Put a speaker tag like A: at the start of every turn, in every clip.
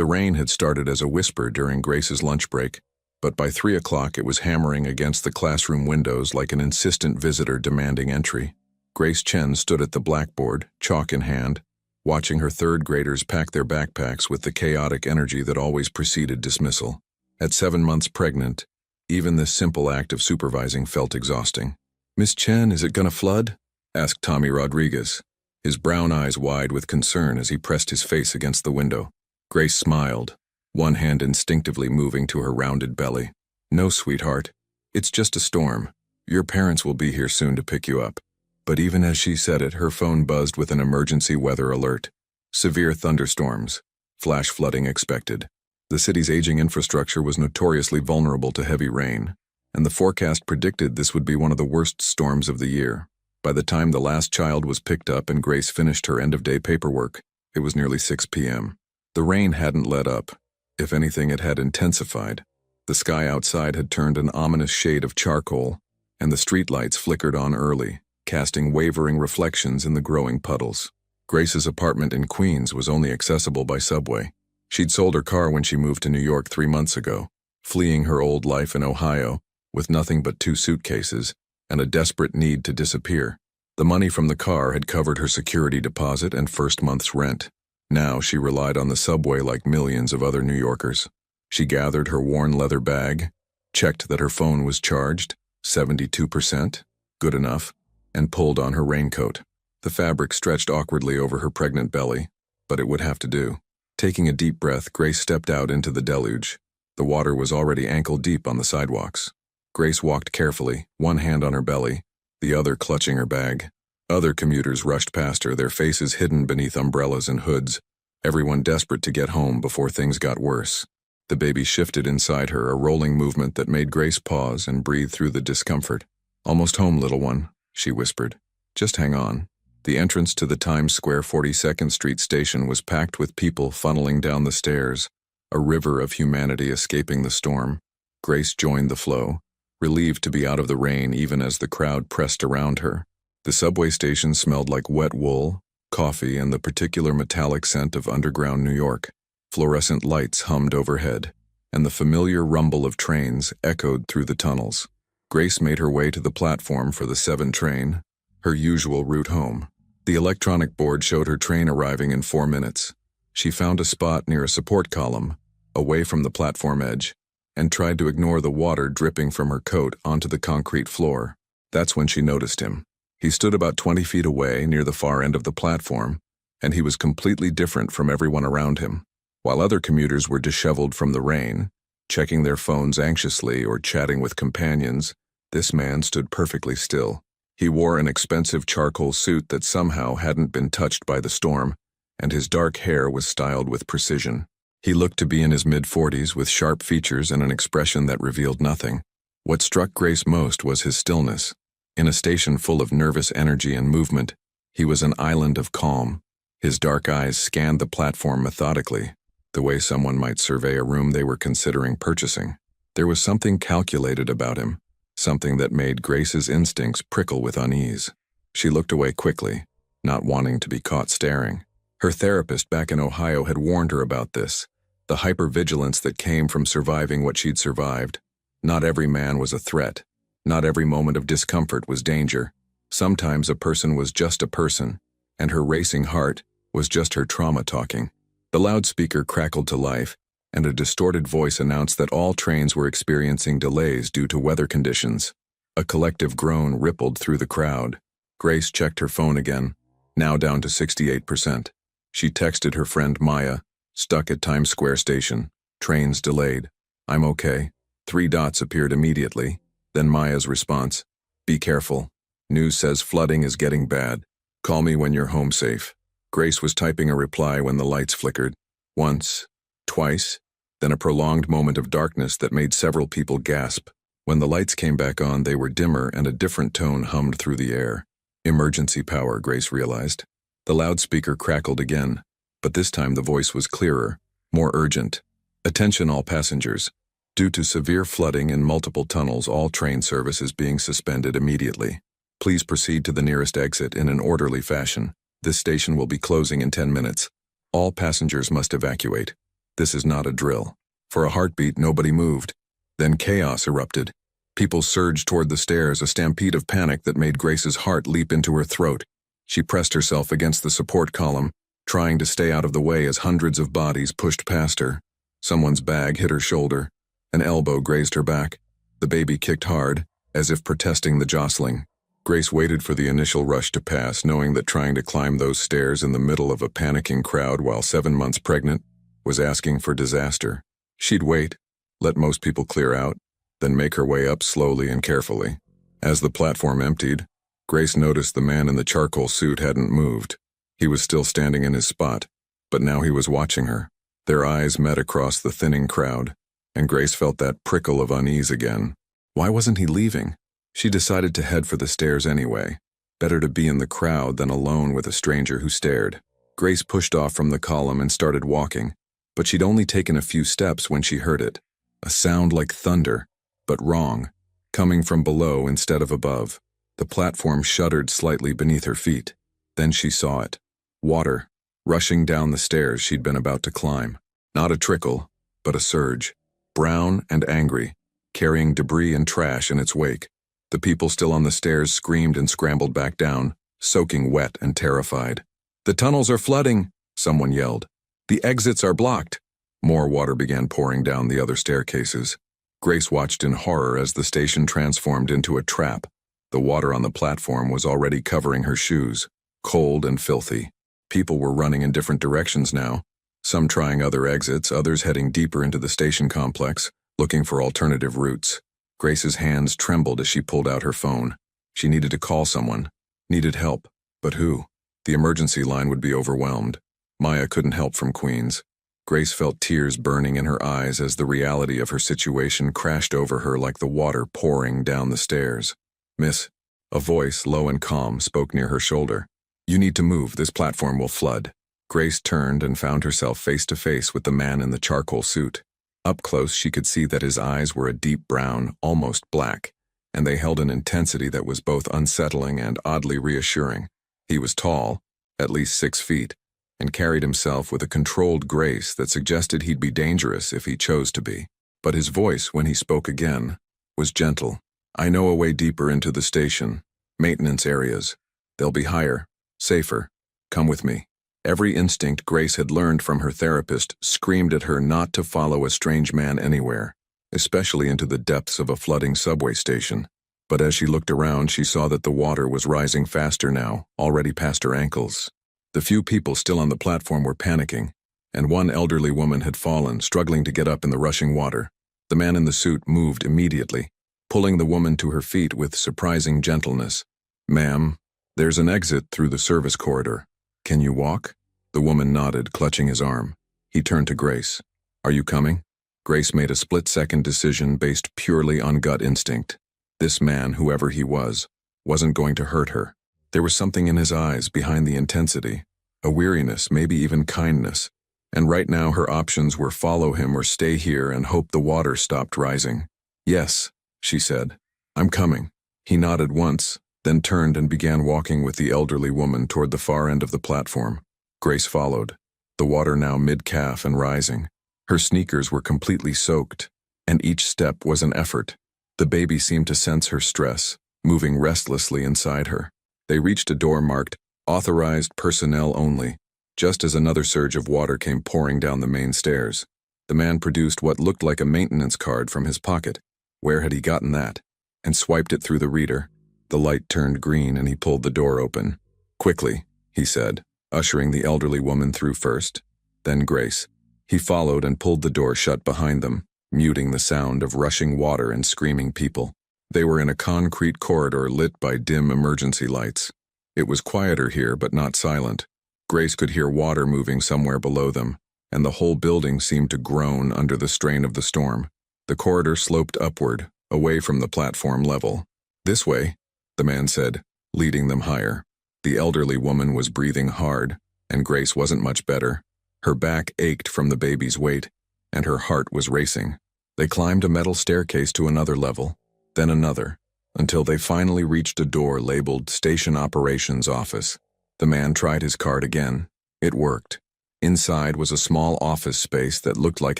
A: The rain had started as a whisper during Grace's lunch break, but by 3 o'clock it was hammering against the classroom windows like an insistent visitor demanding entry. Grace Chen stood at the blackboard, chalk in hand, watching her third graders pack their backpacks with the chaotic energy that always preceded dismissal. At 7 months pregnant, even this simple act of supervising felt exhausting. "Miss Chen, is it gonna flood?" asked Tommy Rodriguez, his brown eyes wide with concern as he pressed his face against the window. Grace smiled, one hand instinctively moving to her rounded belly. "No, sweetheart. It's just a storm. Your parents will be here soon to pick you up." But even as she said it, her phone buzzed with an emergency weather alert. Severe thunderstorms. Flash flooding expected. The city's aging infrastructure was notoriously vulnerable to heavy rain, and the forecast predicted this would be one of the worst storms of the year. By the time the last child was picked up and Grace finished her end-of-day paperwork, it was nearly 6 p.m. The rain hadn't let up. If anything, it had intensified. The sky outside had turned an ominous shade of charcoal, and the streetlights flickered on early, casting wavering reflections in the growing puddles. Grace's apartment in Queens was only accessible by subway. She'd sold her car when she moved to New York 3 months ago, fleeing her old life in Ohio with nothing but 2 suitcases and a desperate need to disappear. The money from the car had covered her security deposit and first month's rent. Now she relied on the subway like millions of other New Yorkers. She gathered her worn leather bag, checked that her phone was charged, 72%, good enough, and pulled on her raincoat. The fabric stretched awkwardly over her pregnant belly, but it would have to do. Taking a deep breath, Grace stepped out into the deluge. The water was already ankle-deep on the sidewalks. Grace walked carefully, one hand on her belly, the other clutching her bag. Other commuters rushed past her, their faces hidden beneath umbrellas and hoods, everyone desperate to get home before things got worse. The baby shifted inside her, a rolling movement that made Grace pause and breathe through the discomfort. "Almost home, little one," she whispered. "Just hang on." The entrance to the Times Square 42nd Street station was packed with people funneling down the stairs, a river of humanity escaping the storm. Grace joined the flow, relieved to be out of the rain even as the crowd pressed around her. The subway station smelled like wet wool, coffee, and the particular metallic scent of underground New York. Fluorescent lights hummed overhead, and the familiar rumble of trains echoed through the tunnels. Grace made her way to the platform for the 7 train, her usual route home. The electronic board showed her train arriving in 4 minutes. She found a spot near a support column, away from the platform edge, and tried to ignore the water dripping from her coat onto the concrete floor. That's when she noticed him. He stood about 20 feet away near the far end of the platform, and he was completely different from everyone around him. While other commuters were disheveled from the rain, checking their phones anxiously or chatting with companions, this man stood perfectly still. He wore an expensive charcoal suit that somehow hadn't been touched by the storm, and his dark hair was styled with precision. He looked to be in his mid-40s with sharp features and an expression that revealed nothing. What struck Grace most was his stillness. In a station full of nervous energy and movement, he was an island of calm. His dark eyes scanned the platform methodically, the way someone might survey a room they were considering purchasing. There was something calculated about him, something that made Grace's instincts prickle with unease. She looked away quickly, not wanting to be caught staring. Her therapist back in Ohio had warned her about this, the hypervigilance that came from surviving what she'd survived. Not every man was a threat. Not every moment of discomfort was danger. Sometimes a person was just a person, and her racing heart was just her trauma talking. The loudspeaker crackled to life, and a distorted voice announced that all trains were experiencing delays due to weather conditions. A collective groan rippled through the crowd. Grace checked her phone again, now down to 68%. She texted her friend Maya, stuck at Times Square station. "Trains delayed. I'm okay." 3 dots appeared immediately. Then Maya's response, "Be careful. News says flooding is getting bad. Call me when you're home safe." Grace was typing a reply when the lights flickered. Once, twice, then a prolonged moment of darkness that made several people gasp. When the lights came back on, they were dimmer and a different tone hummed through the air. Emergency power, Grace realized. The loudspeaker crackled again, but this time the voice was clearer, more urgent. "Attention all passengers. Due to severe flooding in multiple tunnels, all train service is being suspended immediately. Please proceed to the nearest exit in an orderly fashion. This station will be closing in 10 minutes. All passengers must evacuate." This is not a drill. For a heartbeat, nobody moved. Then chaos erupted. People surged toward the stairs, a stampede of panic that made Grace's heart leap into her throat. She pressed herself against the support column, trying to stay out of the way as hundreds of bodies pushed past her. Someone's bag hit her shoulder. An elbow grazed her back. The baby kicked hard, as if protesting the jostling. Grace waited for the initial rush to pass, knowing that trying to climb those stairs in the middle of a panicking crowd while 7 months pregnant was asking for disaster. She'd wait, let most people clear out, then make her way up slowly and carefully. As the platform emptied, Grace noticed the man in the charcoal suit hadn't moved. He was still standing in his spot, but now he was watching her. Their eyes met across the thinning crowd, and Grace felt that prickle of unease again. Why wasn't he leaving? She decided to head for the stairs anyway. Better to be in the crowd than alone with a stranger who stared. Grace pushed off from the column and started walking, but she'd only taken a few steps when she heard it. A sound like thunder, but wrong, coming from below instead of above. The platform shuddered slightly beneath her feet. Then she saw it. Water, rushing down the stairs she'd been about to climb. Not a trickle, but a surge. Brown and angry, carrying debris and trash in its wake. The people still on the stairs screamed and scrambled back down, soaking wet and terrified. "The tunnels are flooding," someone yelled. "The exits are blocked." More water began pouring down the other staircases. Grace watched in horror as the station transformed into a trap. The water on the platform was already covering her shoes, cold and filthy. People were running in different directions now, some trying other exits, others heading deeper into the station complex, looking for alternative routes. Grace's hands trembled as she pulled out her phone. She needed to call someone, needed help, but who? The emergency line would be overwhelmed. Maya couldn't help from Queens. Grace felt tears burning in her eyes as the reality of her situation crashed over her like the water pouring down the stairs. "Miss," a voice, low and calm, spoke near her shoulder. "You need to move, this platform will flood." Grace turned and found herself face to face with the man in the charcoal suit. Up close, she could see that his eyes were a deep brown, almost black, and they held an intensity that was both unsettling and oddly reassuring. He was tall, at least 6 feet, and carried himself with a controlled grace that suggested he'd be dangerous if he chose to be. But his voice, when he spoke again, was gentle. "I know a way deeper into the station. Maintenance areas. They'll be higher, safer. Come with me." Every instinct Grace had learned from her therapist screamed at her not to follow a strange man anywhere, especially into the depths of a flooding subway station. But as she looked around, she saw that the water was rising faster now, already past her ankles. The few people still on the platform were panicking, and one elderly woman had fallen, struggling to get up in the rushing water. The man in the suit moved immediately, pulling the woman to her feet with surprising gentleness. "Ma'am, there's an exit through the service corridor. Can you walk?" The woman nodded, clutching his arm. He turned to Grace. "Are you coming?" Grace made a split-second decision based purely on gut instinct. This man, whoever he was, wasn't going to hurt her. There was something in his eyes behind the intensity, a weariness, maybe even kindness. And right now her options were follow him or stay here and hope the water stopped rising. "Yes," she said. "I'm coming." He nodded once, then turned and began walking with the elderly woman toward the far end of the platform. Grace followed, the water now mid-calf and rising. Her sneakers were completely soaked, and each step was an effort. The baby seemed to sense her stress, moving restlessly inside her. They reached a door marked, "Authorized personnel only," just as another surge of water came pouring down the main stairs. The man produced what looked like a maintenance card from his pocket. Where had he gotten that? And swiped it through the reader. The light turned green and he pulled the door open. "Quickly," he said, ushering the elderly woman through first, then Grace. He followed and pulled the door shut behind them, muting the sound of rushing water and screaming people. They were in a concrete corridor lit by dim emergency lights. It was quieter here, but not silent. Grace could hear water moving somewhere below them, and the whole building seemed to groan under the strain of the storm. The corridor sloped upward, away from the platform level. "This way," the man said, leading them higher. The elderly woman was breathing hard, and Grace wasn't much better. Her back ached from the baby's weight, and her heart was racing. They climbed a metal staircase to another level, then another, until they finally reached a door labeled Station Operations Office. The man tried his card again. It worked. Inside was a small office space that looked like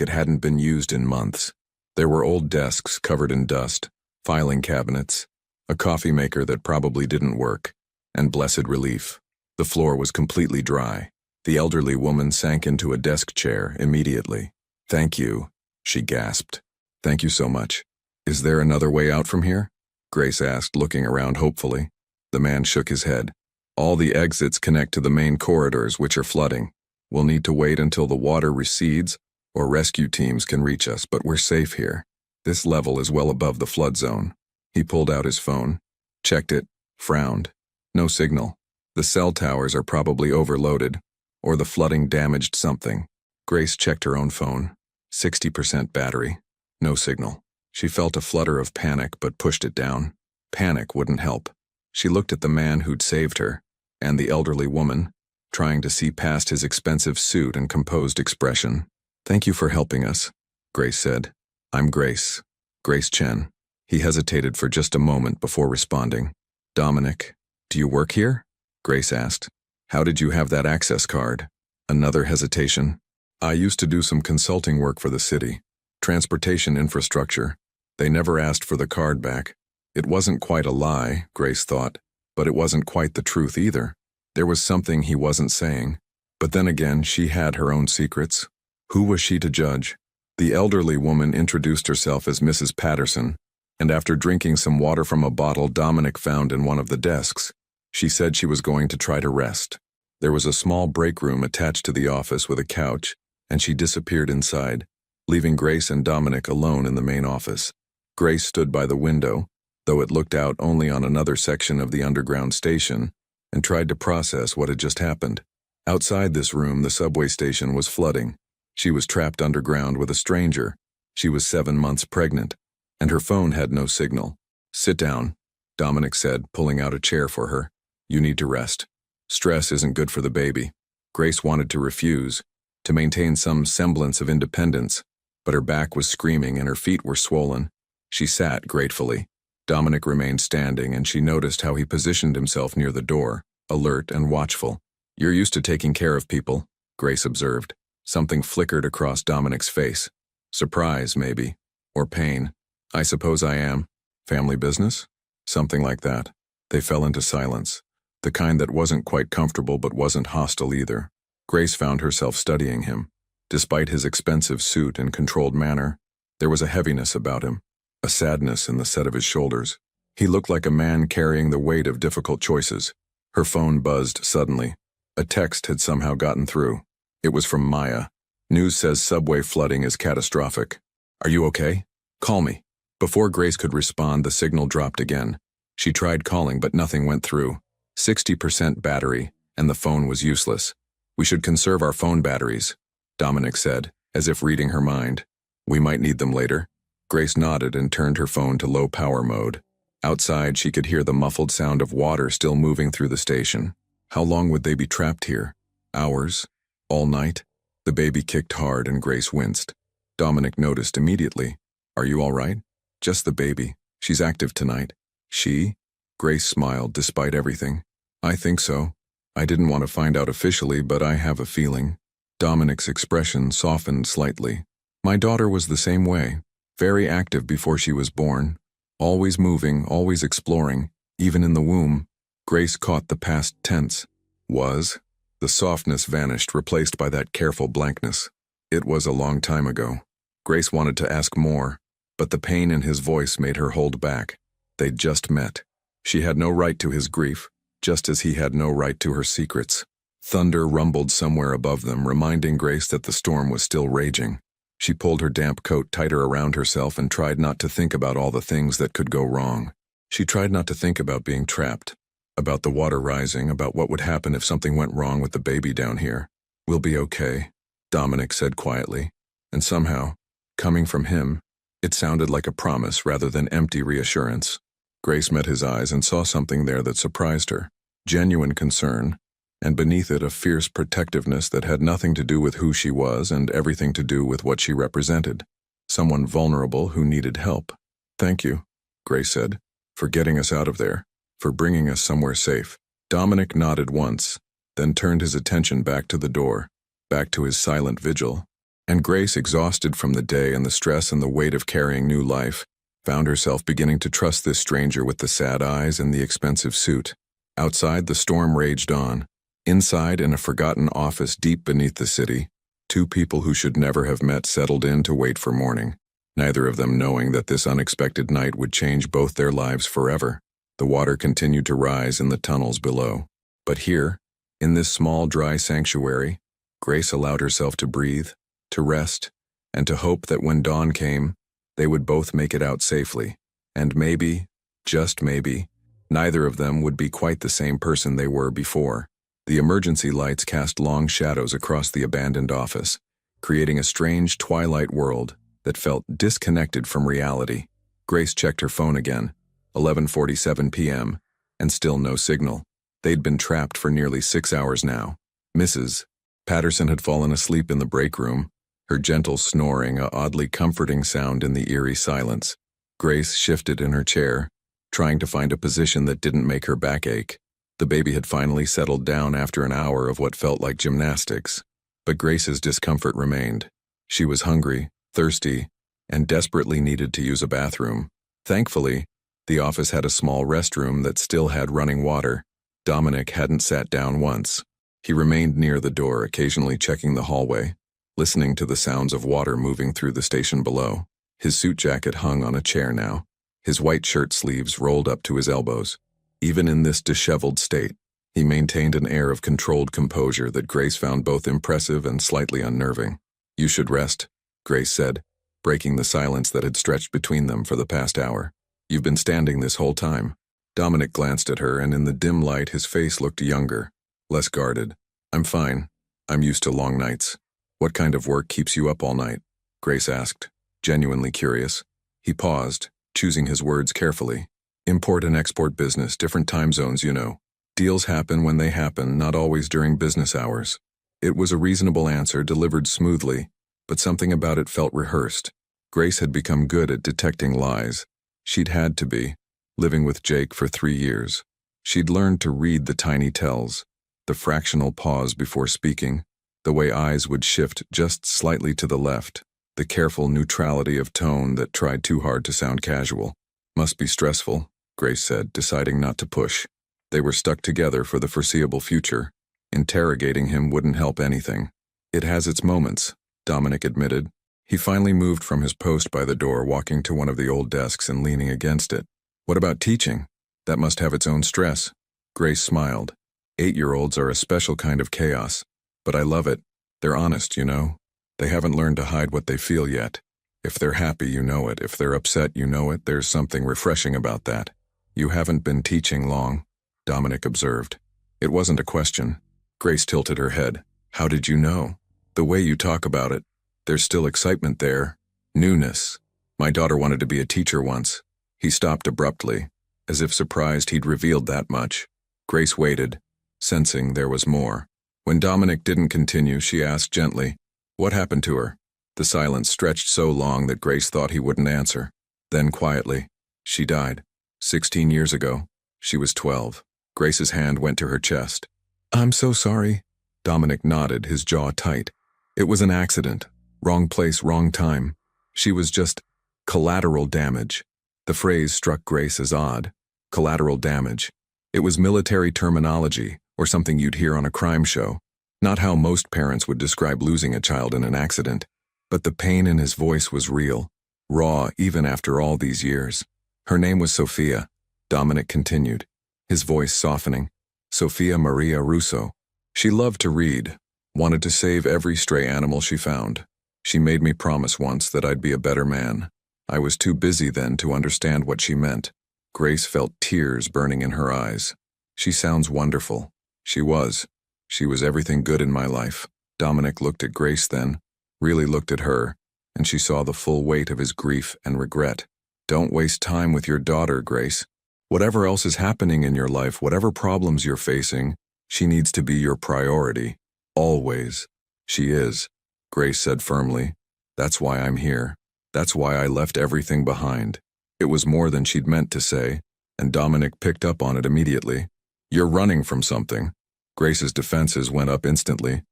A: it hadn't been used in months. There were old desks covered in dust, filing cabinets, a coffee maker that probably didn't work, and blessed relief, the floor was completely dry. The elderly woman sank into a desk chair immediately. "Thank you," she gasped. "Thank you so much. Is there another way out from here?" Grace asked, looking around hopefully. The man shook his head. "All the exits connect to the main corridors, which are flooding. We'll need to wait until the water recedes or rescue teams can reach us, but we're safe here. This level is well above the flood zone." He pulled out his phone, checked it, frowned. No signal. The cell towers are probably overloaded, or the flooding damaged something. Grace checked her own phone. 60% battery. No signal. She felt a flutter of panic but pushed it down. Panic wouldn't help. She looked at the man who'd saved her, and the elderly woman, trying to see past his expensive suit and composed expression. "Thank you for helping us," Grace said. "I'm Grace. Grace Chen." He hesitated for just a moment before responding. "Dominic, do you work here?" Grace asked. "How did you have that access card?" Another hesitation. "I used to do some consulting work for the city. Transportation infrastructure. They never asked for the card back." It wasn't quite a lie, Grace thought, but it wasn't quite the truth either. There was something he wasn't saying. But then again, she had her own secrets. Who was she to judge? The elderly woman introduced herself as Mrs. Patterson, and after drinking some water from a bottle Dominic found in one of the desks, she said she was going to try to rest. There was a small break room attached to the office with a couch, and she disappeared inside, leaving Grace and Dominic alone in the main office. Grace stood by the window, though it looked out only on another section of the underground station, and tried to process what had just happened. Outside this room, the subway station was flooding. She was trapped underground with a stranger. She was 7 months pregnant, and her phone had no signal. "Sit down," Dominic said, pulling out a chair for her. "You need to rest. Stress isn't good for the baby." Grace wanted to refuse, to maintain some semblance of independence, but her back was screaming and her feet were swollen. She sat gratefully. Dominic remained standing, and she noticed how he positioned himself near the door, alert and watchful. "You're used to taking care of people," Grace observed. Something flickered across Dominic's face. Surprise, maybe. Or pain. "I suppose I am. Family business?" Something like that. They fell into silence, the kind that wasn't quite comfortable but wasn't hostile either. Grace found herself studying him. Despite his expensive suit and controlled manner, there was a heaviness about him, a sadness in the set of his shoulders. He looked like a man carrying the weight of difficult choices. Her phone buzzed suddenly. A text had somehow gotten through. It was from Maya. "News says subway flooding is catastrophic. Are you okay? Call me." Before Grace could respond, the signal dropped again. She tried calling, but nothing went through. 60% battery, and the phone was useless. "We should conserve our phone batteries," Dominic said, as if reading her mind. "We might need them later." Grace nodded and turned her phone to low power mode. Outside, she could hear the muffled sound of water still moving through the station. How long would they be trapped here? Hours? All night? The baby kicked hard and Grace winced. Dominic noticed immediately. "Are you all right?" "Just the baby. She's active tonight." "She?" Grace smiled despite everything. "I think so. I didn't want to find out officially, but I have a feeling." Dominic's expression softened slightly. "My daughter was the same way. Very active before she was born. Always moving, always exploring, even in the womb." Grace caught the past tense. "Was?" The softness vanished, replaced by that careful blankness. It was a long time ago. Grace wanted to ask more, but the pain in his voice made her hold back. They'd just met. She had no right to his grief, just as he had no right to her secrets. Thunder rumbled somewhere above them, reminding Grace that the storm was still raging. She pulled her damp coat tighter around herself and tried not to think about all the things that could go wrong. She tried not to think about being trapped, about the water rising, about what would happen if something went wrong with the baby down here. "We'll be okay," Dominic said quietly, and somehow, coming from him, it sounded like a promise rather than empty reassurance. Grace met his eyes and saw something there that surprised her. Genuine concern, and beneath it a fierce protectiveness that had nothing to do with who she was and everything to do with what she represented. Someone vulnerable who needed help. "Thank you," Grace said, "for getting us out of there, for bringing us somewhere safe." Dominic nodded once, then turned his attention back to the door. back to his silent vigil. And Grace, exhausted from the day and the stress and the weight of carrying new life, found herself beginning to trust this stranger with the sad eyes and the expensive suit. Outside, the storm raged on. Inside, in a forgotten office deep beneath the city, two people who should never have met settled in to wait for morning, neither of them knowing that this unexpected night would change both their lives forever. The water continued to rise in the tunnels below. But here, in this small, dry sanctuary, Grace allowed herself to breathe, to rest, and to hope that when dawn came, they would both make it out safely. And maybe, just maybe, neither of them would be quite the same person they were before. The emergency lights cast long shadows across the abandoned office, creating a strange twilight world that felt disconnected from reality. Grace checked her phone again, 11:47 p.m., and still no signal. They'd been trapped for nearly 6 hours now. Mrs. Patterson had fallen asleep in the break room, her gentle snoring a oddly comforting sound in the eerie silence. Grace shifted in her chair, trying to find a position that didn't make her back ache. The baby had finally settled down after an hour of what felt like gymnastics. But Grace's discomfort remained. She was hungry, thirsty, and desperately needed to use a bathroom. Thankfully, the office had a small restroom that still had running water. Dominic hadn't sat down once. He remained near the door, occasionally checking the hallway, listening to the sounds of water moving through the station below. His suit jacket hung on a chair now, his white shirt sleeves rolled up to his elbows. Even in this disheveled state, he maintained an air of controlled composure that Grace found both impressive and slightly unnerving. "You should rest," Grace said, breaking the silence that had stretched between them for the past hour. "You've been standing this whole time." Dominic glanced at her, and in the dim light his face looked younger, less guarded. "I'm fine. I'm used to long nights." "What kind of work keeps you up all night?" Grace asked, genuinely curious. He paused, choosing his words carefully. "Import and export business, different time zones, you know. Deals happen when they happen, not always during business hours." It was a reasonable answer, delivered smoothly, but something about it felt rehearsed. Grace had become good at detecting lies. She'd had to be, living with Jake for 3 years. She'd learned to read the tiny tells, the fractional pause before speaking, the way eyes would shift just slightly to the left, the careful neutrality of tone that tried too hard to sound casual. "Must be stressful," Grace said, deciding not to push. They were stuck together for the foreseeable future. Interrogating him wouldn't help anything. "It has its moments," Dominic admitted. He finally moved from his post by the door, walking to one of the old desks and leaning against it. "What about teaching? That must have its own stress." Grace smiled. 8-year-olds are a special kind of chaos, but I love it. They're honest, you know. They haven't learned to hide what they feel yet. If they're happy, you know it. If they're upset, you know it. There's something refreshing about that." "You haven't been teaching long," Dominic observed. It wasn't a question. Grace tilted her head. "How did you know?" "The way you talk about it. There's still excitement there. Newness. My daughter wanted to be a teacher once." He stopped abruptly, as if surprised he'd revealed that much. Grace waited, sensing there was more. When Dominic didn't continue, she asked gently, "What happened to her?" The silence stretched so long that Grace thought he wouldn't answer. Then quietly, "She died. 16 years ago. She was 12. Grace's hand went to her chest. "I'm so sorry." Dominic nodded, his jaw tight. "It was an accident. Wrong place, wrong time. She was just collateral damage." The phrase struck Grace as odd. Collateral damage. It was military terminology, or something you'd hear on a crime show. Not how most parents would describe losing a child in an accident. But the pain in his voice was real, raw even after all these years. "Her name was Sophia," Dominic continued, his voice softening. "Sophia Maria Russo. She loved to read, wanted to save every stray animal she found. She made me promise once that I'd be a better man. I was too busy then to understand what she meant." Grace felt tears burning in her eyes. "She sounds wonderful." She was. She was everything good in my life. Dominic looked at Grace then, really looked at her, and she saw the full weight of his grief and regret. "Don't waste time with your daughter, Grace. Whatever else is happening in your life, whatever problems you're facing, she needs to be your priority. Always." "She is," Grace said firmly. "That's why I'm here. That's why I left everything behind." It was more than she'd meant to say, and Dominic picked up on it immediately. "You're running from something." Grace's defenses went up instantly.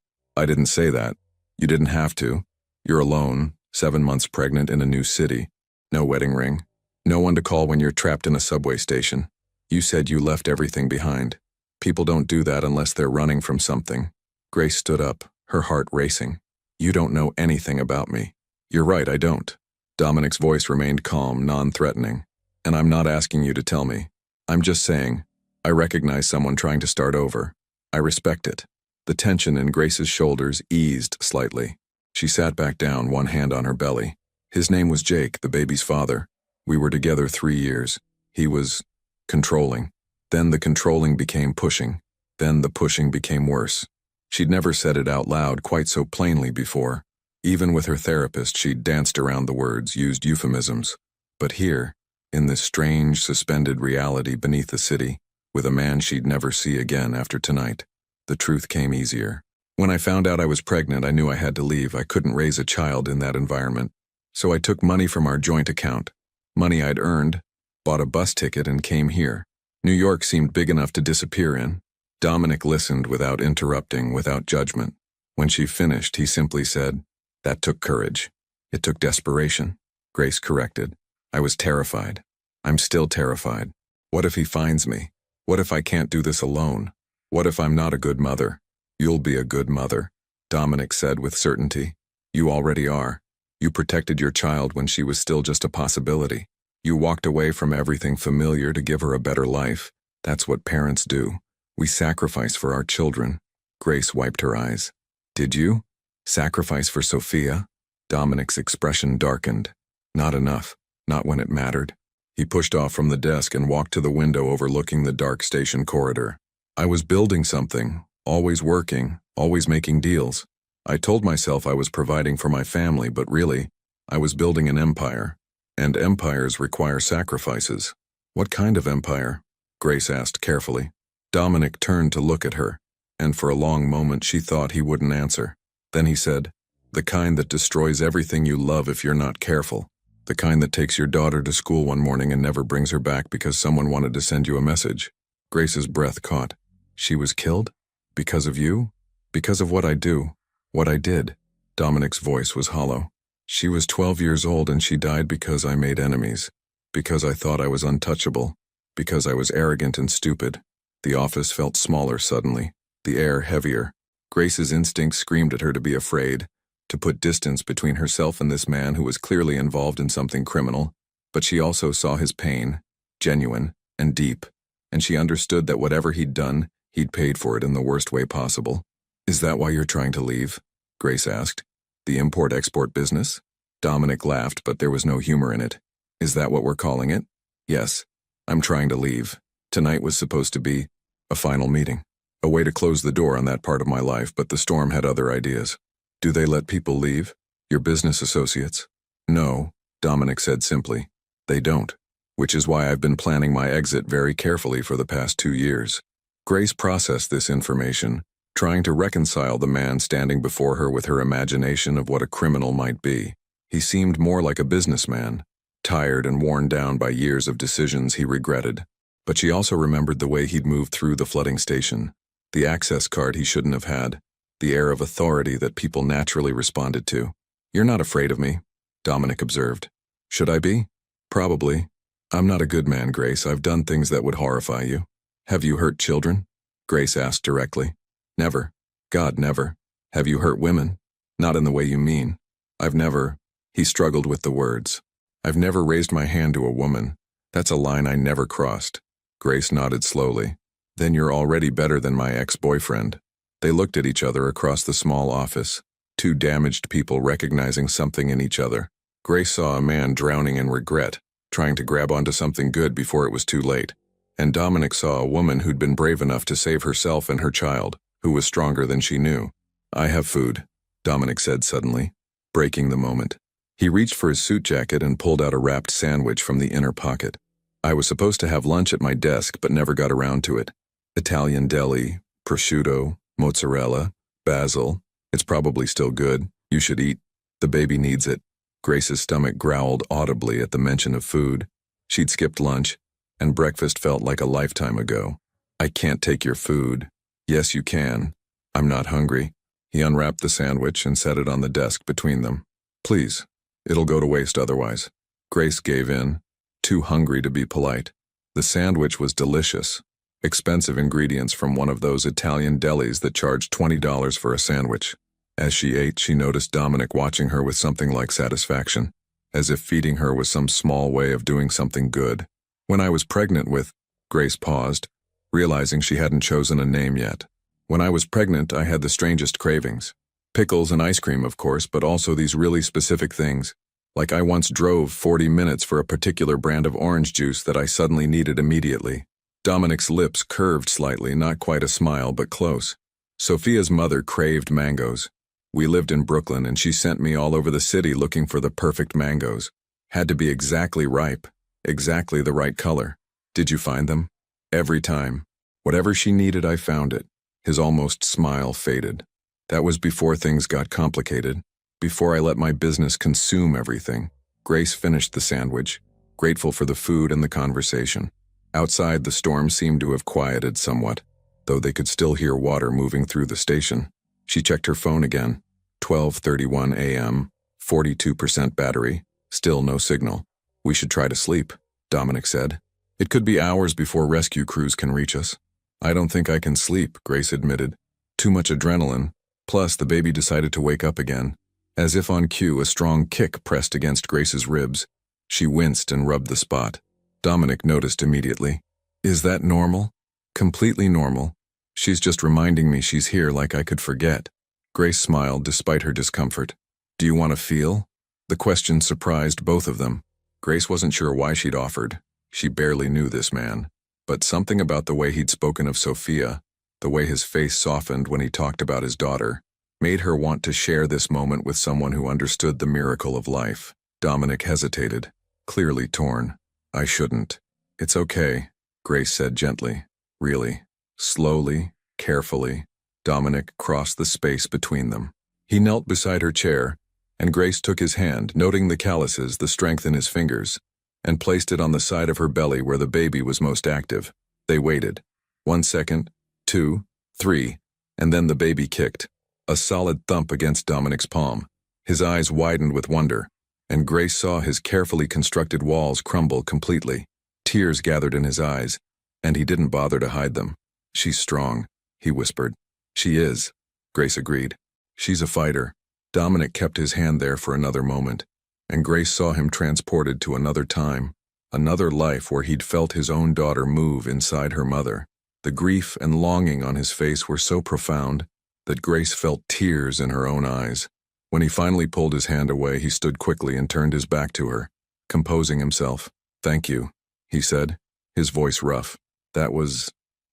A: I didn't say that. You didn't have to. You're alone, 7 months pregnant in a new city. No wedding ring. No one to call when you're trapped in a subway station. You said you left everything behind. People don't do that unless they're running from something. Grace stood up, her heart racing. You don't know anything about me. You're right, I don't. Dominic's voice remained calm, non-threatening. And I'm not asking you to tell me. I'm just saying, I recognize someone trying to start over. I respect it. The tension in Grace's shoulders eased slightly. She sat back down, one hand on her belly. His name was Jake, the baby's father. We were together 3 years. He was controlling. Then the controlling became pushing. Then the pushing became worse. She'd never said it out loud quite so plainly before. Even with her therapist, she'd danced around the words, used euphemisms. But here, in this strange, suspended reality beneath the city, with a man she'd never see again after tonight, the truth came easier. When I found out I was pregnant, I knew I had to leave. I couldn't raise a child in that environment. So I took money from our joint account, money I'd earned, bought a bus ticket and came here. New York seemed big enough to disappear in. Dominic listened without interrupting, without judgment. When she finished, he simply said, "That took courage. It took desperation." Grace corrected. "I was terrified. I'm still terrified. What if he finds me? What if I can't do this alone? What if I'm not a good mother?" "You'll be a good mother," Dominic said with certainty. "You already are. You protected your child when she was still just a possibility. You walked away from everything familiar to give her a better life. That's what parents do. We sacrifice for our children." Grace wiped her eyes. "Did you? Sacrifice for Sophia?" Dominic's expression darkened. "Not enough. Not when it mattered." He pushed off from the desk and walked to the window overlooking the dark station corridor. "I was building something, always working, always making deals. I told myself I was providing for my family, but really, I was building an empire. And empires require sacrifices." "What kind of empire?" Grace asked carefully. Dominic turned to look at her, and for a long moment she thought he wouldn't answer. Then he said, "The kind that destroys everything you love if you're not careful. The kind that takes your daughter to school one morning and never brings her back because someone wanted to send you a message." Grace's breath caught. "She was killed? Because of you? Because of what I do? What I did?" Dominic's voice was hollow. "She was 12 years old and she died because I made enemies. Because I thought I was untouchable. Because I was arrogant and stupid." The office felt smaller suddenly, the air heavier. Grace's instincts screamed at her to be afraid, to put distance between herself and this man who was clearly involved in something criminal. But she also saw his pain, genuine and deep, and she understood that whatever he'd done, he'd paid for it in the worst way possible. "Is that why you're trying to leave?" Grace asked. "The import-export business?" Dominic laughed, but there was no humor in it. "Is that what we're calling it?" "Yes. I'm trying to leave. Tonight was supposed to be a final meeting. A way to close the door on that part of my life, but the storm had other ideas." "Do they let people leave? Your business associates?" "No," Dominic said simply. "They don't. Which is why I've been planning my exit very carefully for the past 2 years." Grace processed this information, trying to reconcile the man standing before her with her imagination of what a criminal might be. He seemed more like a businessman, tired and worn down by years of decisions he regretted. But she also remembered the way he'd moved through the flooding station, the access card he shouldn't have had, the air of authority that people naturally responded to. "You're not afraid of me," Dominic observed. "Should I be?" "Probably. I'm not a good man, Grace. I've done things that would horrify you." "Have you hurt children?" Grace asked directly. "Never. God, never." "Have you hurt women?" "Not in the way you mean." "I've never—" He struggled with the words. "I've never raised my hand to a woman. That's a line I never crossed." Grace nodded slowly. "Then you're already better than my ex-boyfriend." They looked at each other across the small office, two damaged people recognizing something in each other. Grace saw a man drowning in regret, trying to grab onto something good before it was too late. And Dominic saw a woman who'd been brave enough to save herself and her child, who was stronger than she knew. "I have food," Dominic said suddenly, breaking the moment. He reached for his suit jacket and pulled out a wrapped sandwich from the inner pocket. "I was supposed to have lunch at my desk but never got around to it. Italian deli, prosciutto, mozzarella, basil. It's probably still good. You should eat. The baby needs it." Grace's stomach growled audibly at the mention of food. She'd skipped lunch, and breakfast felt like a lifetime ago. "I can't take your food." "Yes, you can. I'm not hungry." He unwrapped the sandwich and set it on the desk between them. Please, it'll go to waste otherwise. Grace gave in, too hungry to be polite. The sandwich was delicious. Expensive ingredients from one of those Italian delis that charge $20 for a sandwich. As she ate, she noticed Dominic watching her with something like satisfaction, as if feeding her was some small way of doing something good. When I was pregnant with, Grace paused, realizing she hadn't chosen a name yet. When I was pregnant, I had the strangest cravings. Pickles and ice cream, of course, but also these really specific things. Like I once drove 40 minutes for a particular brand of orange juice that I suddenly needed immediately. Dominic's lips curved slightly, not quite a smile, but close. Sophia's mother craved mangoes. We lived in Brooklyn, and she sent me all over the city looking for the perfect mangoes. Had to be exactly ripe, exactly the right color. Did you find them? Every time. Whatever she needed, I found it. His almost smile faded. That was before things got complicated, before I let my business consume everything. Grace finished the sandwich, grateful for the food and the conversation. Outside, the storm seemed to have quieted somewhat, though they could still hear water moving through the station. She checked her phone again. 12:31 a.m., 42% battery, still no signal. We should try to sleep, Dominic said. It could be hours before rescue crews can reach us. I don't think I can sleep, Grace admitted. Too much adrenaline, plus the baby decided to wake up again. As if on cue, a strong kick pressed against Grace's ribs. She winced and rubbed the spot. Dominic noticed immediately. Is that normal? Completely normal. She's just reminding me she's here like I could forget. Grace smiled despite her discomfort. Do you want to feel? The question surprised both of them. Grace wasn't sure why she'd offered. She barely knew this man. But something about the way he'd spoken of Sophia, the way his face softened when he talked about his daughter, made her want to share this moment with someone who understood the miracle of life. Dominic hesitated, clearly torn. I shouldn't. It's okay, Grace said gently. Really. Slowly, carefully, Dominic crossed the space between them. He knelt beside her chair, and Grace took his hand, noting the calluses, the strength in his fingers, and placed it on the side of her belly where the baby was most active. They waited. 1 second, 2, 3, and then the baby kicked. A solid thump against Dominic's palm. His eyes widened with wonder, and Grace saw his carefully constructed walls crumble completely. Tears gathered in his eyes, and he didn't bother to hide them. She's strong, he whispered. She is, Grace agreed. She's a fighter. Dominic kept his hand there for another moment, and Grace saw him transported to another time, another life where he'd felt his own daughter move inside her mother. The grief and longing on his face were so profound that Grace felt tears in her own eyes. When he finally pulled his hand away, he stood quickly and turned his back to her, composing himself. Thank you, he said, his voice rough.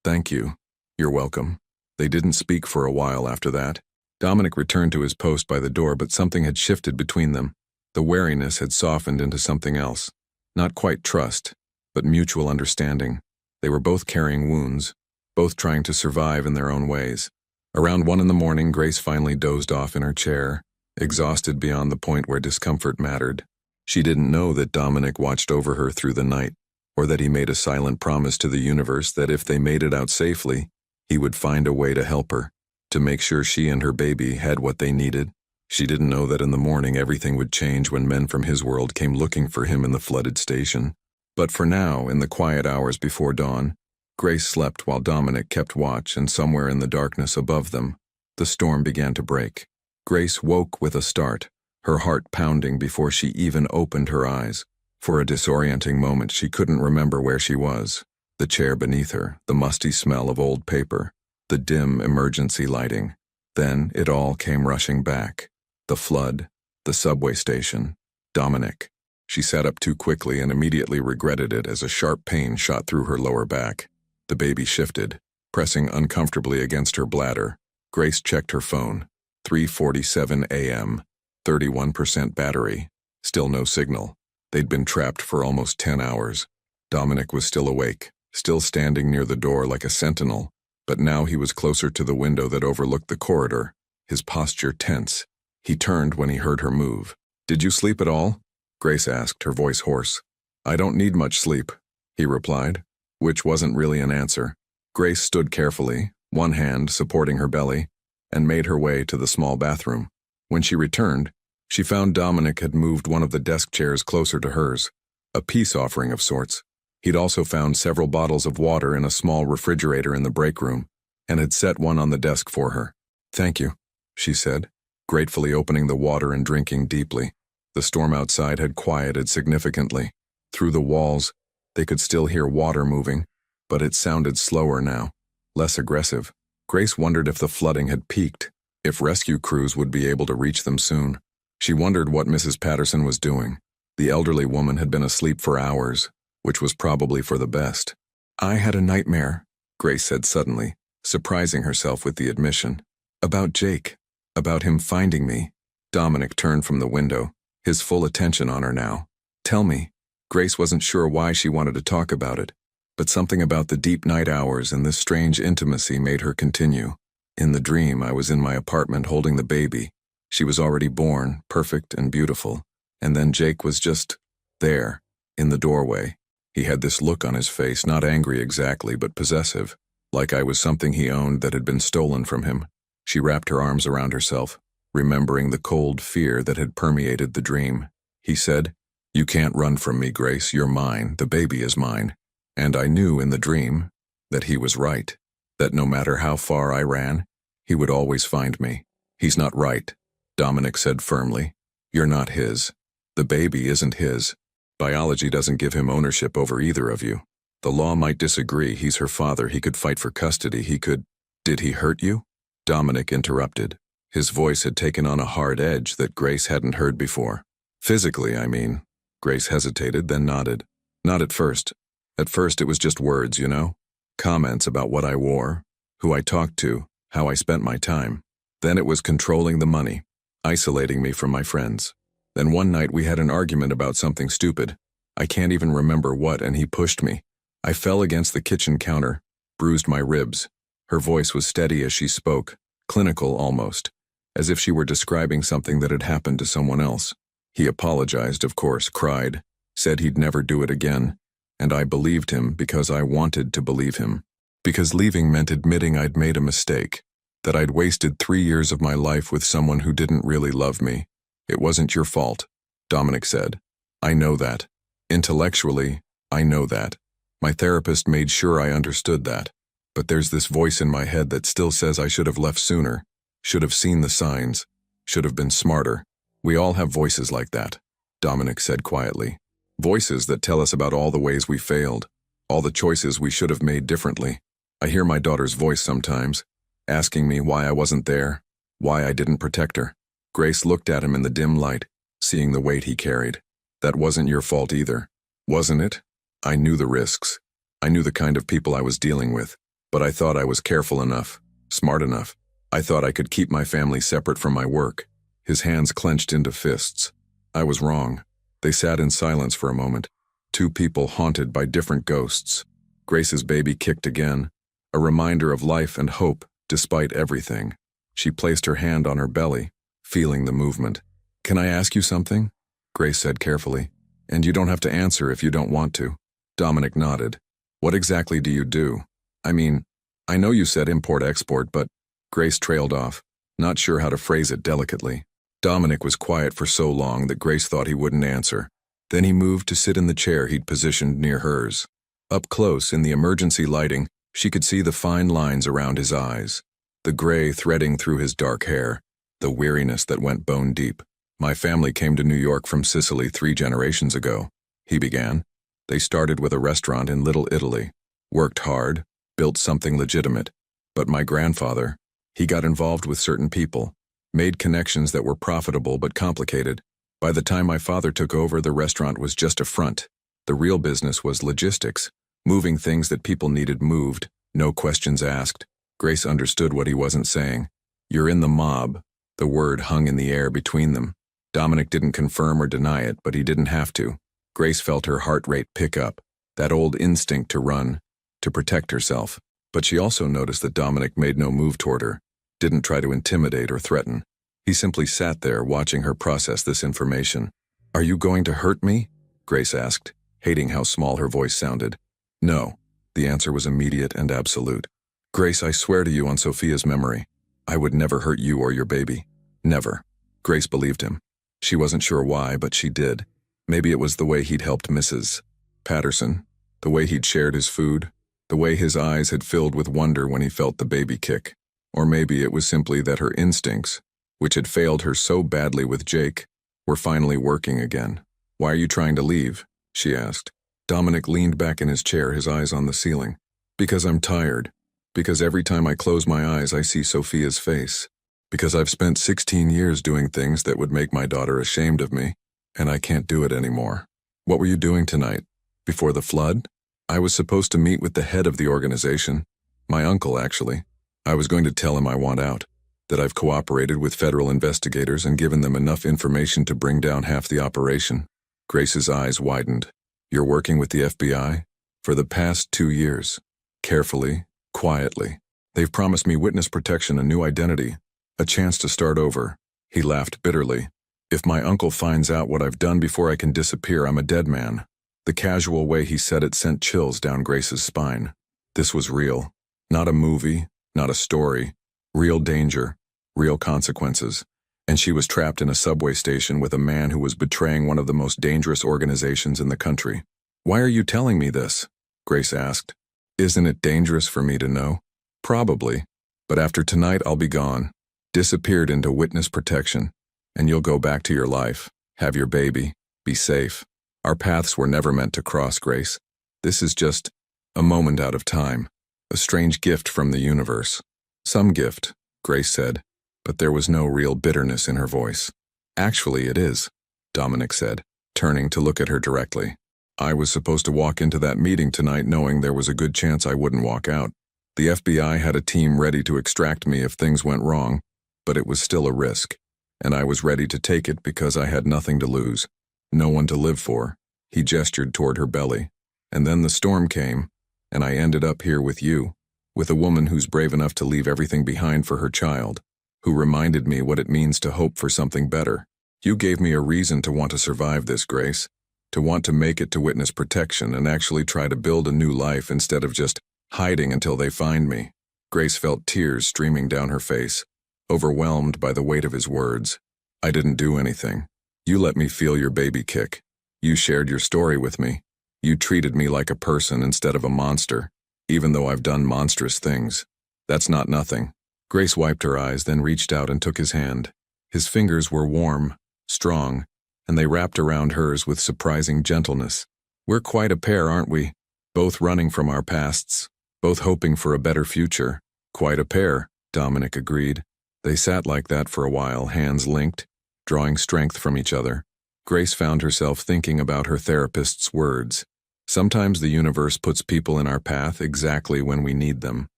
A: Thank you. You're welcome. They didn't speak for a while after that. Dominic returned to his post by the door, but something had shifted between them. The wariness had softened into something else. Not quite trust, but mutual understanding. They were both carrying wounds, both trying to survive in their own ways. Around 1 a.m, Grace finally dozed off in her chair, exhausted beyond the point where discomfort mattered. She didn't know that Dominic watched over her through the night, or that he made a silent promise to the universe that if they made it out safely, he would find a way to help her, to make sure she and her baby had what they needed. She didn't know that in the morning everything would change when men from his world came looking for him in the flooded station. But for now, in the quiet hours before dawn, Grace slept while Dominic kept watch, and somewhere in the darkness above them, the storm began to break. Grace woke with a start, her heart pounding before she even opened her eyes. For a disorienting moment, she couldn't remember where she was. The chair beneath her, the musty smell of old paper, the dim emergency lighting. Then it all came rushing back. The flood, the subway station, Dominic. She sat up too quickly and immediately regretted it as a sharp pain shot through her lower back. The baby shifted, pressing uncomfortably against her bladder. Grace checked her phone. 3:47 a.m., 31% battery. Still no signal. They'd been trapped for almost 10 hours. Dominic was still awake, still standing near the door like a sentinel, but now he was closer to the window that overlooked the corridor, his posture tense. He turned when he heard her move. Did you sleep at all? Grace asked, her voice hoarse. I don't need much sleep, he replied, which wasn't really an answer. Grace stood carefully, one hand supporting her belly. and made her way to the small bathroom. When she returned, she found Dominic had moved one of the desk chairs closer to hers, a peace offering of sorts. He'd also found several bottles of water in a small refrigerator in the break room, and had set one on the desk for her. "Thank you," she said, gratefully opening the water and drinking deeply. The storm outside had quieted significantly. Through the walls, they could still hear water moving, but it sounded slower now, less aggressive. Grace wondered if the flooding had peaked, if rescue crews would be able to reach them soon. She wondered what Mrs. Patterson was doing. The elderly woman had been asleep for hours, which was probably for the best. "I had a nightmare," Grace said suddenly, surprising herself with the admission. "About Jake. About him finding me." Dominic turned from the window, his full attention on her now. "Tell me." Grace wasn't sure why she wanted to talk about it, but something about the deep night hours and this strange intimacy made her continue. "In the dream, I was in my apartment holding the baby. She was already born, perfect and beautiful. And then Jake was just there, in the doorway. He had this look on his face, not angry exactly, but possessive, like I was something he owned that had been stolen from him." She wrapped her arms around herself, remembering the cold fear that had permeated the dream. He said, "You can't run from me, Grace. You're mine. The baby is mine." And I knew in the dream that he was right, that no matter how far I ran, he would always find me. "He's not right," Dominic said firmly. "You're not his. The baby isn't his. Biology doesn't give him ownership over either of you. The law might disagree. He's her father. He could fight for custody. He could—" "Did he hurt you?" Dominic interrupted. His voice had taken on a hard edge that Grace hadn't heard before. "Physically, I mean." Grace hesitated, then nodded. "Not at first. At first it was just words, you know? Comments about what I wore, who I talked to, how I spent my time. Then it was controlling the money, isolating me from my friends. Then one night we had an argument about something stupid. I can't even remember what, and he pushed me. I fell against the kitchen counter, bruised my ribs." Her voice was steady as she spoke, clinical almost, as if she were describing something that had happened to someone else. "He apologized, of course, cried, said he'd never do it again, and I believed him because I wanted to believe him. Because leaving meant admitting I'd made a mistake, that I'd wasted 3 years of my life with someone who didn't really love me. It wasn't your fault," Dominic said. "I know that. Intellectually, I know that. My therapist made sure I understood that. But there's this voice in my head that still says I should have left sooner, should have seen the signs, should have been smarter. We all have voices like that," Dominic said quietly. "Voices that tell us about all the ways we failed, all the choices we should have made differently. I hear my daughter's voice sometimes, asking me why I wasn't there, why I didn't protect her." Grace looked at him in the dim light, seeing the weight he carried. "That wasn't your fault either, wasn't it? I knew the risks. I knew the kind of people I was dealing with, but I thought I was careful enough, smart enough. I thought I could keep my family separate from my work." His hands clenched into fists. "I was wrong." They sat in silence for a moment, two people haunted by different ghosts. Grace's baby kicked again, a reminder of life and hope despite everything. She placed her hand on her belly, feeling the movement. "Can I ask you something?" Grace said carefully. "And you don't have to answer if you don't want to." Dominic nodded. "What exactly do you do? I mean, I know you said import-export, but—" Grace trailed off, not sure how to phrase it delicately. Dominic was quiet for so long that Grace thought he wouldn't answer. Then he moved to sit in the chair he'd positioned near hers. Up close, in the emergency lighting, she could see the fine lines around his eyes, the gray threading through his dark hair, the weariness that went bone deep. "My family came to New York from Sicily 3 generations ago," he began. "They started with a restaurant in Little Italy, worked hard, built something legitimate. But my grandfather, he got involved with certain people, made connections that were profitable but complicated. By the time my father took over, the restaurant was just a front. The real business was logistics, moving things that people needed moved, no questions asked." Grace understood what he wasn't saying. "You're in the mob." The word hung in the air between them. Dominic didn't confirm or deny it, but he didn't have to. Grace felt her heart rate pick up, that old instinct to run, to protect herself. But she also noticed that Dominic made no move toward her, didn't try to intimidate or threaten. He simply sat there watching her process this information. "Are you going to hurt me?" Grace asked, hating how small her voice sounded. "No." The answer was immediate and absolute. "Grace, I swear to you on Sophia's memory, I would never hurt you or your baby. Never. Grace believed him. She wasn't sure why, but she did. Maybe it was the way he'd helped Mrs. Patterson, the way he'd shared his food, the way his eyes had filled with wonder when he felt the baby kick. Or maybe it was simply that her instincts, which had failed her so badly with Jake, were finally working again. "Why are you trying to leave?" she asked. Dominic leaned back in his chair, his eyes on the ceiling. "Because I'm tired. Because every time I close my eyes I see Sophia's face. Because I've spent 16 years doing things that would make my daughter ashamed of me, and I can't do it anymore." "What were you doing tonight? Before the flood?" "I was supposed to meet with the head of the organization. My uncle, actually. I was going to tell him I want out, that I've cooperated with federal investigators and given them enough information to bring down half the operation." Grace's eyes widened. "You're working with the FBI?" "For the past 2 years. Carefully, quietly. They've promised me witness protection, a new identity, a chance to start over." He laughed bitterly. "If my uncle finds out what I've done before I can disappear, I'm a dead man." The casual way he said it sent chills down Grace's spine. This was real. Not a movie, not a story. Real danger, real consequences. And she was trapped in a subway station with a man who was betraying one of the most dangerous organizations in the country. "Why are you telling me this?" Grace asked. "Isn't it dangerous for me to know?" "Probably. But after tonight I'll be gone. Disappeared into witness protection. And you'll go back to your life, have your baby, be safe. Our paths were never meant to cross, Grace. This is just a moment out of time. A strange gift from the universe." "Some gift," Grace said, but there was no real bitterness in her voice. "Actually, it is," Dominic said, turning to look at her directly. "I was supposed to walk into that meeting tonight knowing there was a good chance I wouldn't walk out. The FBI had a team ready to extract me if things went wrong, but it was still a risk, and I was ready to take it because I had nothing to lose, no one to live for." He gestured toward her belly. "And then the storm came, and I ended up here with you, with a woman who's brave enough to leave everything behind for her child, who reminded me what it means to hope for something better. You gave me a reason to want to survive this, Grace, to want to make it to witness protection and actually try to build a new life instead of just hiding until they find me." Grace felt tears streaming down her face, overwhelmed by the weight of his words. "I didn't do anything. You let me feel your baby kick. You shared your story with me. You treated me like a person instead of a monster, even though I've done monstrous things. That's not nothing." Grace wiped her eyes, then reached out and took his hand. His fingers were warm, strong, and they wrapped around hers with surprising gentleness. "We're quite a pair, aren't we? Both running from our pasts, both hoping for a better future." "Quite a pair," Dominic agreed. They sat like that for a while, hands linked, drawing strength from each other. Grace found herself thinking about her therapist's words. Sometimes the universe puts people in our path exactly when we need them.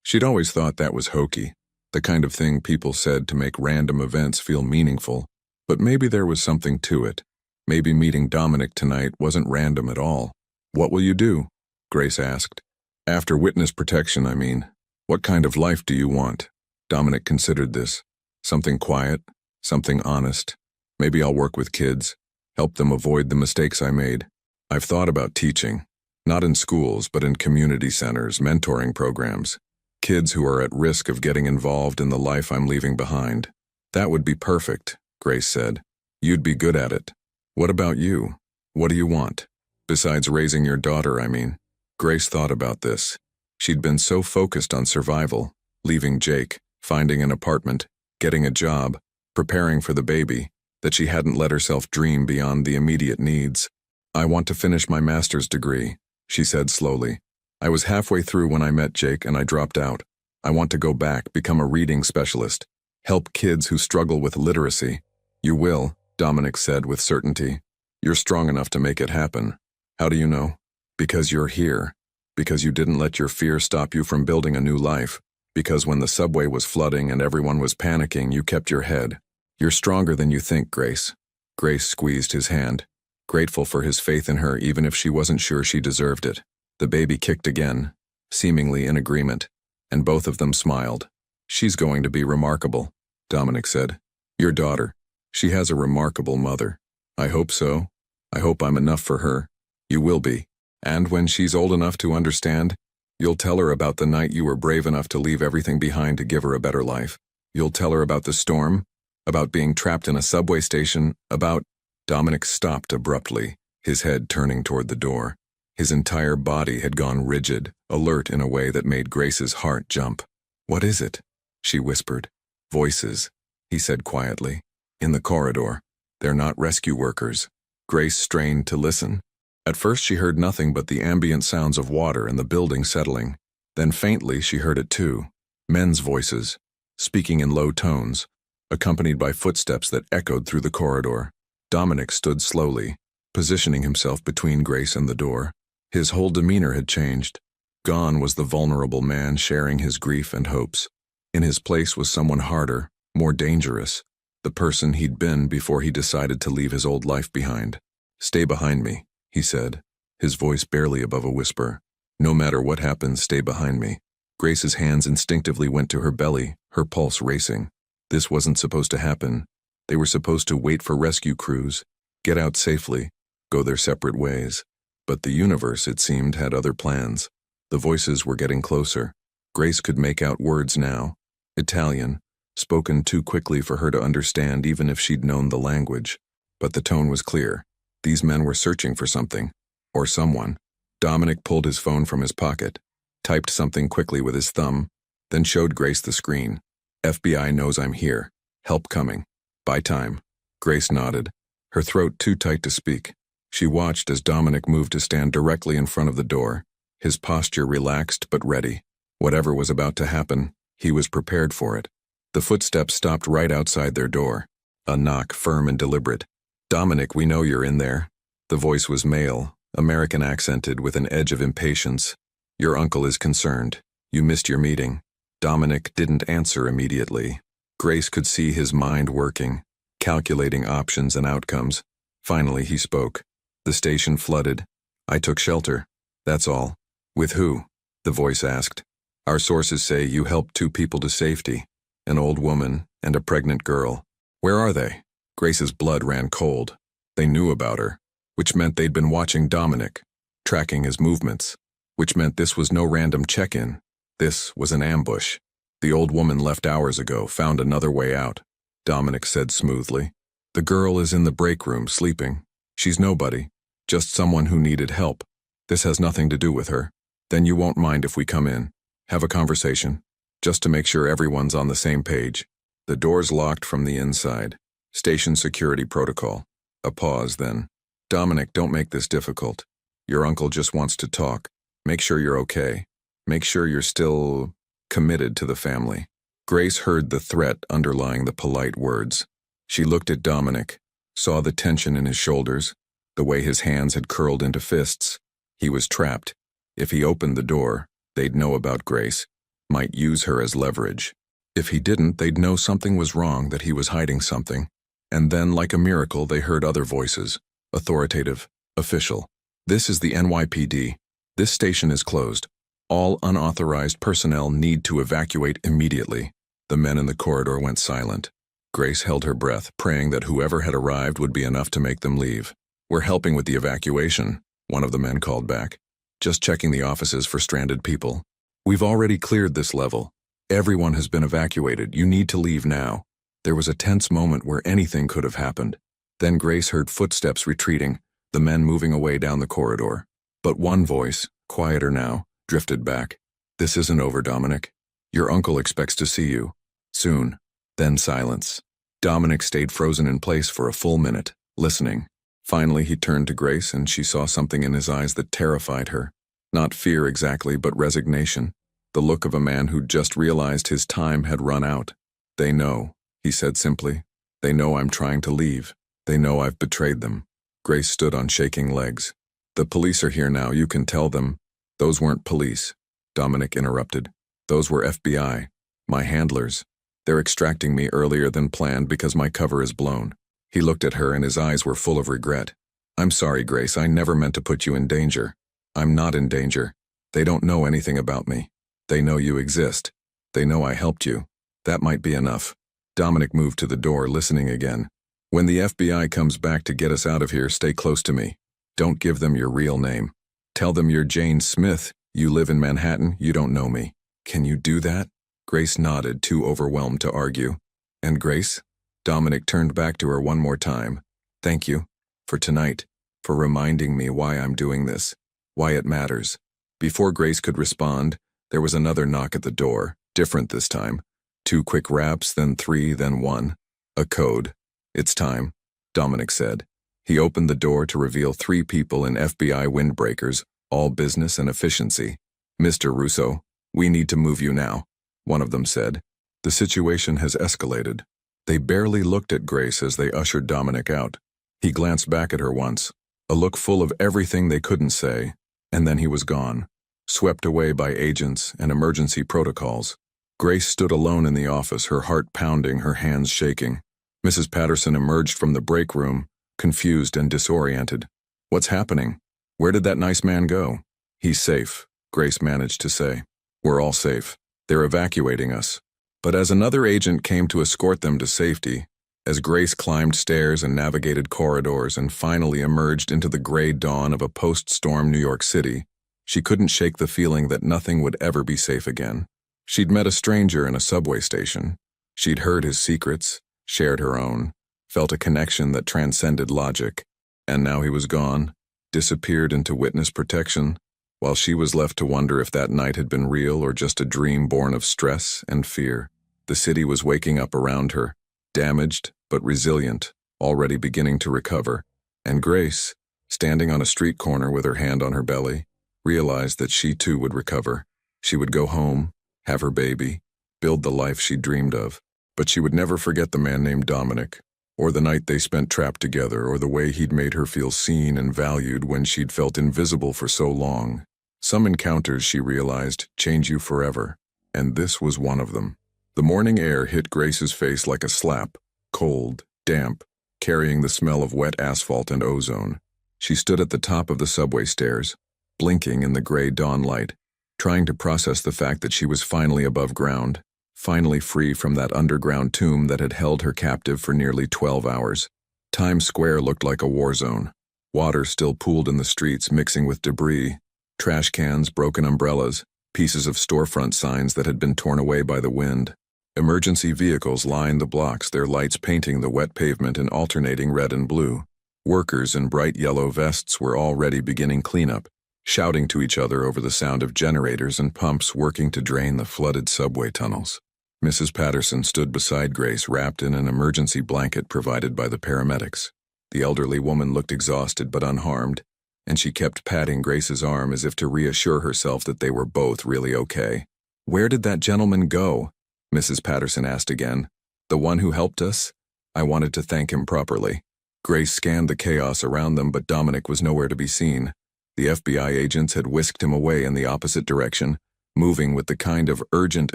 A: She'd always thought that was hokey, the kind of thing people said to make random events feel meaningful, but maybe there was something to it. Maybe meeting Dominic tonight wasn't random at all. "What will you do?" Grace asked. "After witness protection, I mean. What kind of life do you want?" Dominic considered this. "Something quiet, something honest. Maybe I'll work with kids, help them avoid the mistakes I made. I've thought about teaching, not in schools, but in community centers, mentoring programs. Kids who are at risk of getting involved in the life I'm leaving behind." "That would be perfect," Grace said. "You'd be good at it. What about you? What do you want? Besides raising your daughter, I mean." Grace thought about this. She'd been so focused on survival, leaving Jake, finding an apartment, getting a job, preparing for the baby, that she hadn't let herself dream beyond the immediate needs. "I want to finish my master's degree," she said slowly. "I was halfway through when I met Jake and I dropped out. I want to go back, become a reading specialist, help kids who struggle with literacy." "You will," Dominic said with certainty. "You're strong enough to make it happen." "How do you know?" "Because you're here. Because you didn't let your fear stop you from building a new life. Because when the subway was flooding and everyone was panicking, you kept your head. You're stronger than you think, Grace." Grace squeezed his hand, grateful for his faith in her even if she wasn't sure she deserved it. The baby kicked again, seemingly in agreement, and both of them smiled. "She's going to be remarkable," Dominic said. "Your daughter. She has a remarkable mother." "I hope so. I hope I'm enough for her." "You will be. And when she's old enough to understand, you'll tell her about the night you were brave enough to leave everything behind to give her a better life. You'll tell her about the storm? About being trapped in a subway station? About—" Dominic stopped abruptly, his head turning toward the door. His entire body had gone rigid, alert in a way that made Grace's heart jump. "What is it?" she whispered. "Voices," he said quietly. "In the corridor. They're not rescue workers." Grace strained to listen. At first she heard nothing but the ambient sounds of water and the building settling. Then faintly she heard it too. Men's voices, speaking in low tones, accompanied by footsteps that echoed through the corridor. Dominic stood slowly, positioning himself between Grace and the door. His whole demeanor had changed. Gone was the vulnerable man sharing his grief and hopes. In his place was someone harder, more dangerous, the person he'd been before he decided to leave his old life behind. "Stay behind me," he said, his voice barely above a whisper. "No matter what happens, stay behind me." Grace's hands instinctively went to her belly, her pulse racing. This wasn't supposed to happen. They were supposed to wait for rescue crews, get out safely, go their separate ways. But the universe, it seemed, had other plans. The voices were getting closer. Grace could make out words now. Italian, spoken too quickly for her to understand even if she'd known the language. But the tone was clear. These men were searching for something. Or someone. Dominic pulled his phone from his pocket, typed something quickly with his thumb, then showed Grace the screen. "FBI knows I'm here. Help coming. Buy time." Grace nodded, her throat too tight to speak. She watched as Dominic moved to stand directly in front of the door, his posture relaxed but ready. Whatever was about to happen, he was prepared for it. The footsteps stopped right outside their door. A knock, firm and deliberate. "Dominic, we know you're in there." The voice was male, American accented with an edge of impatience. "Your uncle is concerned. You missed your meeting." Dominic didn't answer immediately. Grace could see his mind working, calculating options and outcomes. Finally he spoke. "The station flooded. I took shelter. That's all." "With who?" the voice asked. "Our sources say you helped 2 people to safety, an old woman and a pregnant girl." "Where are they?" Grace's blood ran cold. They knew about her, which meant they'd been watching Dominic, tracking his movements, which meant this was no random check-in. This was an ambush. "The old woman left hours ago, found another way out," Dominic said smoothly. "The girl is in the break room sleeping. She's nobody, just someone who needed help. This has nothing to do with her." "Then you won't mind if we come in, have a conversation, just to make sure everyone's on the same page." The doors locked from the inside. Station security protocol. A pause then. "Dominic, don't make this difficult. Your uncle just wants to talk. Make sure you're okay. Make sure you're still committed to the family." Grace heard the threat underlying the polite words. She looked at Dominic, saw the tension in his shoulders, the way his hands had curled into fists. He was trapped. If he opened the door, they'd know about Grace, might use her as leverage. If he didn't, they'd know something was wrong, that he was hiding something. And then, like a miracle, they heard other voices. Authoritative, official. "This is the NYPD. This station is closed. All unauthorized personnel need to evacuate immediately." The men in the corridor went silent. Grace held her breath, praying that whoever had arrived would be enough to make them leave. "We're helping with the evacuation," one of the men called back. "Just checking the offices for stranded people. We've already cleared this level. Everyone has been evacuated. You need to leave now." There was a tense moment where anything could have happened. Then Grace heard footsteps retreating, the men moving away down the corridor. But one voice, quieter now, drifted back. "This isn't over, Dominic. Your uncle expects to see you. Soon." Then silence. Dominic stayed frozen in place for a full minute, listening. Finally he turned to Grace and she saw something in his eyes that terrified her. Not fear exactly, but resignation. The look of a man who'd just realized his time had run out. "They know," he said simply. "They know I'm trying to leave. They know I've betrayed them." Grace stood on shaking legs. "The police are here now, you can tell them." "Those weren't police," Dominic interrupted. "Those were FBI. My handlers. They're extracting me earlier than planned because my cover is blown." He looked at her and his eyes were full of regret. "I'm sorry, Grace, I never meant to put you in danger. I'm not in danger. They don't know anything about me. They know you exist. They know I helped you. That might be enough." Dominic moved to the door, listening again. "When the FBI comes back to get us out of here, stay close to me. Don't give them your real name. Tell them you're Jane Smith. You live in Manhattan. You don't know me." "Can you do that?" Grace nodded, too overwhelmed to argue. And Grace? Dominic turned back to her one more time. Thank you. For tonight. For reminding me why I'm doing this. Why it matters. Before Grace could respond, there was another knock at the door, different this time. 2 quick raps, then 3, then 1. A code. It's time, Dominic said. He opened the door to reveal 3 people in FBI windbreakers, all business and efficiency. Mr. Russo, we need to move you now, one of them said. The situation has escalated. They barely looked at Grace as they ushered Dominic out. He glanced back at her once, a look full of everything they couldn't say, and then he was gone, swept away by agents and emergency protocols. Grace stood alone in the office, her heart pounding, her hands shaking. Mrs. Patterson emerged from the break room, confused and disoriented. What's happening? Where did that nice man go? He's safe, Grace managed to say. We're all safe. They're evacuating us. But as another agent came to escort them to safety, as Grace climbed stairs and navigated corridors and finally emerged into the gray dawn of a post-storm New York City, she couldn't shake the feeling that nothing would ever be safe again. She'd met a stranger in a subway station. She'd heard his secrets, shared her own, felt a connection that transcended logic. And now he was gone, disappeared into witness protection, while she was left to wonder if that night had been real or just a dream born of stress and fear. The city was waking up around her, damaged but resilient, already beginning to recover. And Grace, standing on a street corner with her hand on her belly, realized that she too would recover. She would go home, have her baby, build the life she dreamed of. But she would never forget the man named Dominic, or the night they spent trapped together, or the way he'd made her feel seen and valued when she'd felt invisible for so long. Some encounters, she realized, change you forever, and this was one of them. The morning air hit Grace's face like a slap, cold, damp, carrying the smell of wet asphalt and ozone. She stood at the top of the subway stairs, blinking in the gray dawn light, trying to process the fact that she was finally above ground, finally free from that underground tomb that had held her captive for nearly 12 hours. Times Square looked like a war zone. Water still pooled in the streets, mixing with debris, trash cans, broken umbrellas, pieces of storefront signs that had been torn away by the wind. Emergency vehicles lined the blocks, their lights painting the wet pavement in alternating red and blue. Workers in bright yellow vests were already beginning cleanup, shouting to each other over the sound of generators and pumps working to drain the flooded subway tunnels. Mrs. Patterson stood beside Grace, wrapped in an emergency blanket provided by the paramedics. The elderly woman looked exhausted but unharmed, and she kept patting Grace's arm as if to reassure herself that they were both really okay. "Where did that gentleman go?" Mrs. Patterson asked again. "The one who helped us?" I wanted to thank him properly. Grace scanned the chaos around them, but Dominic was nowhere to be seen. The FBI agents had whisked him away in the opposite direction, moving with the kind of urgent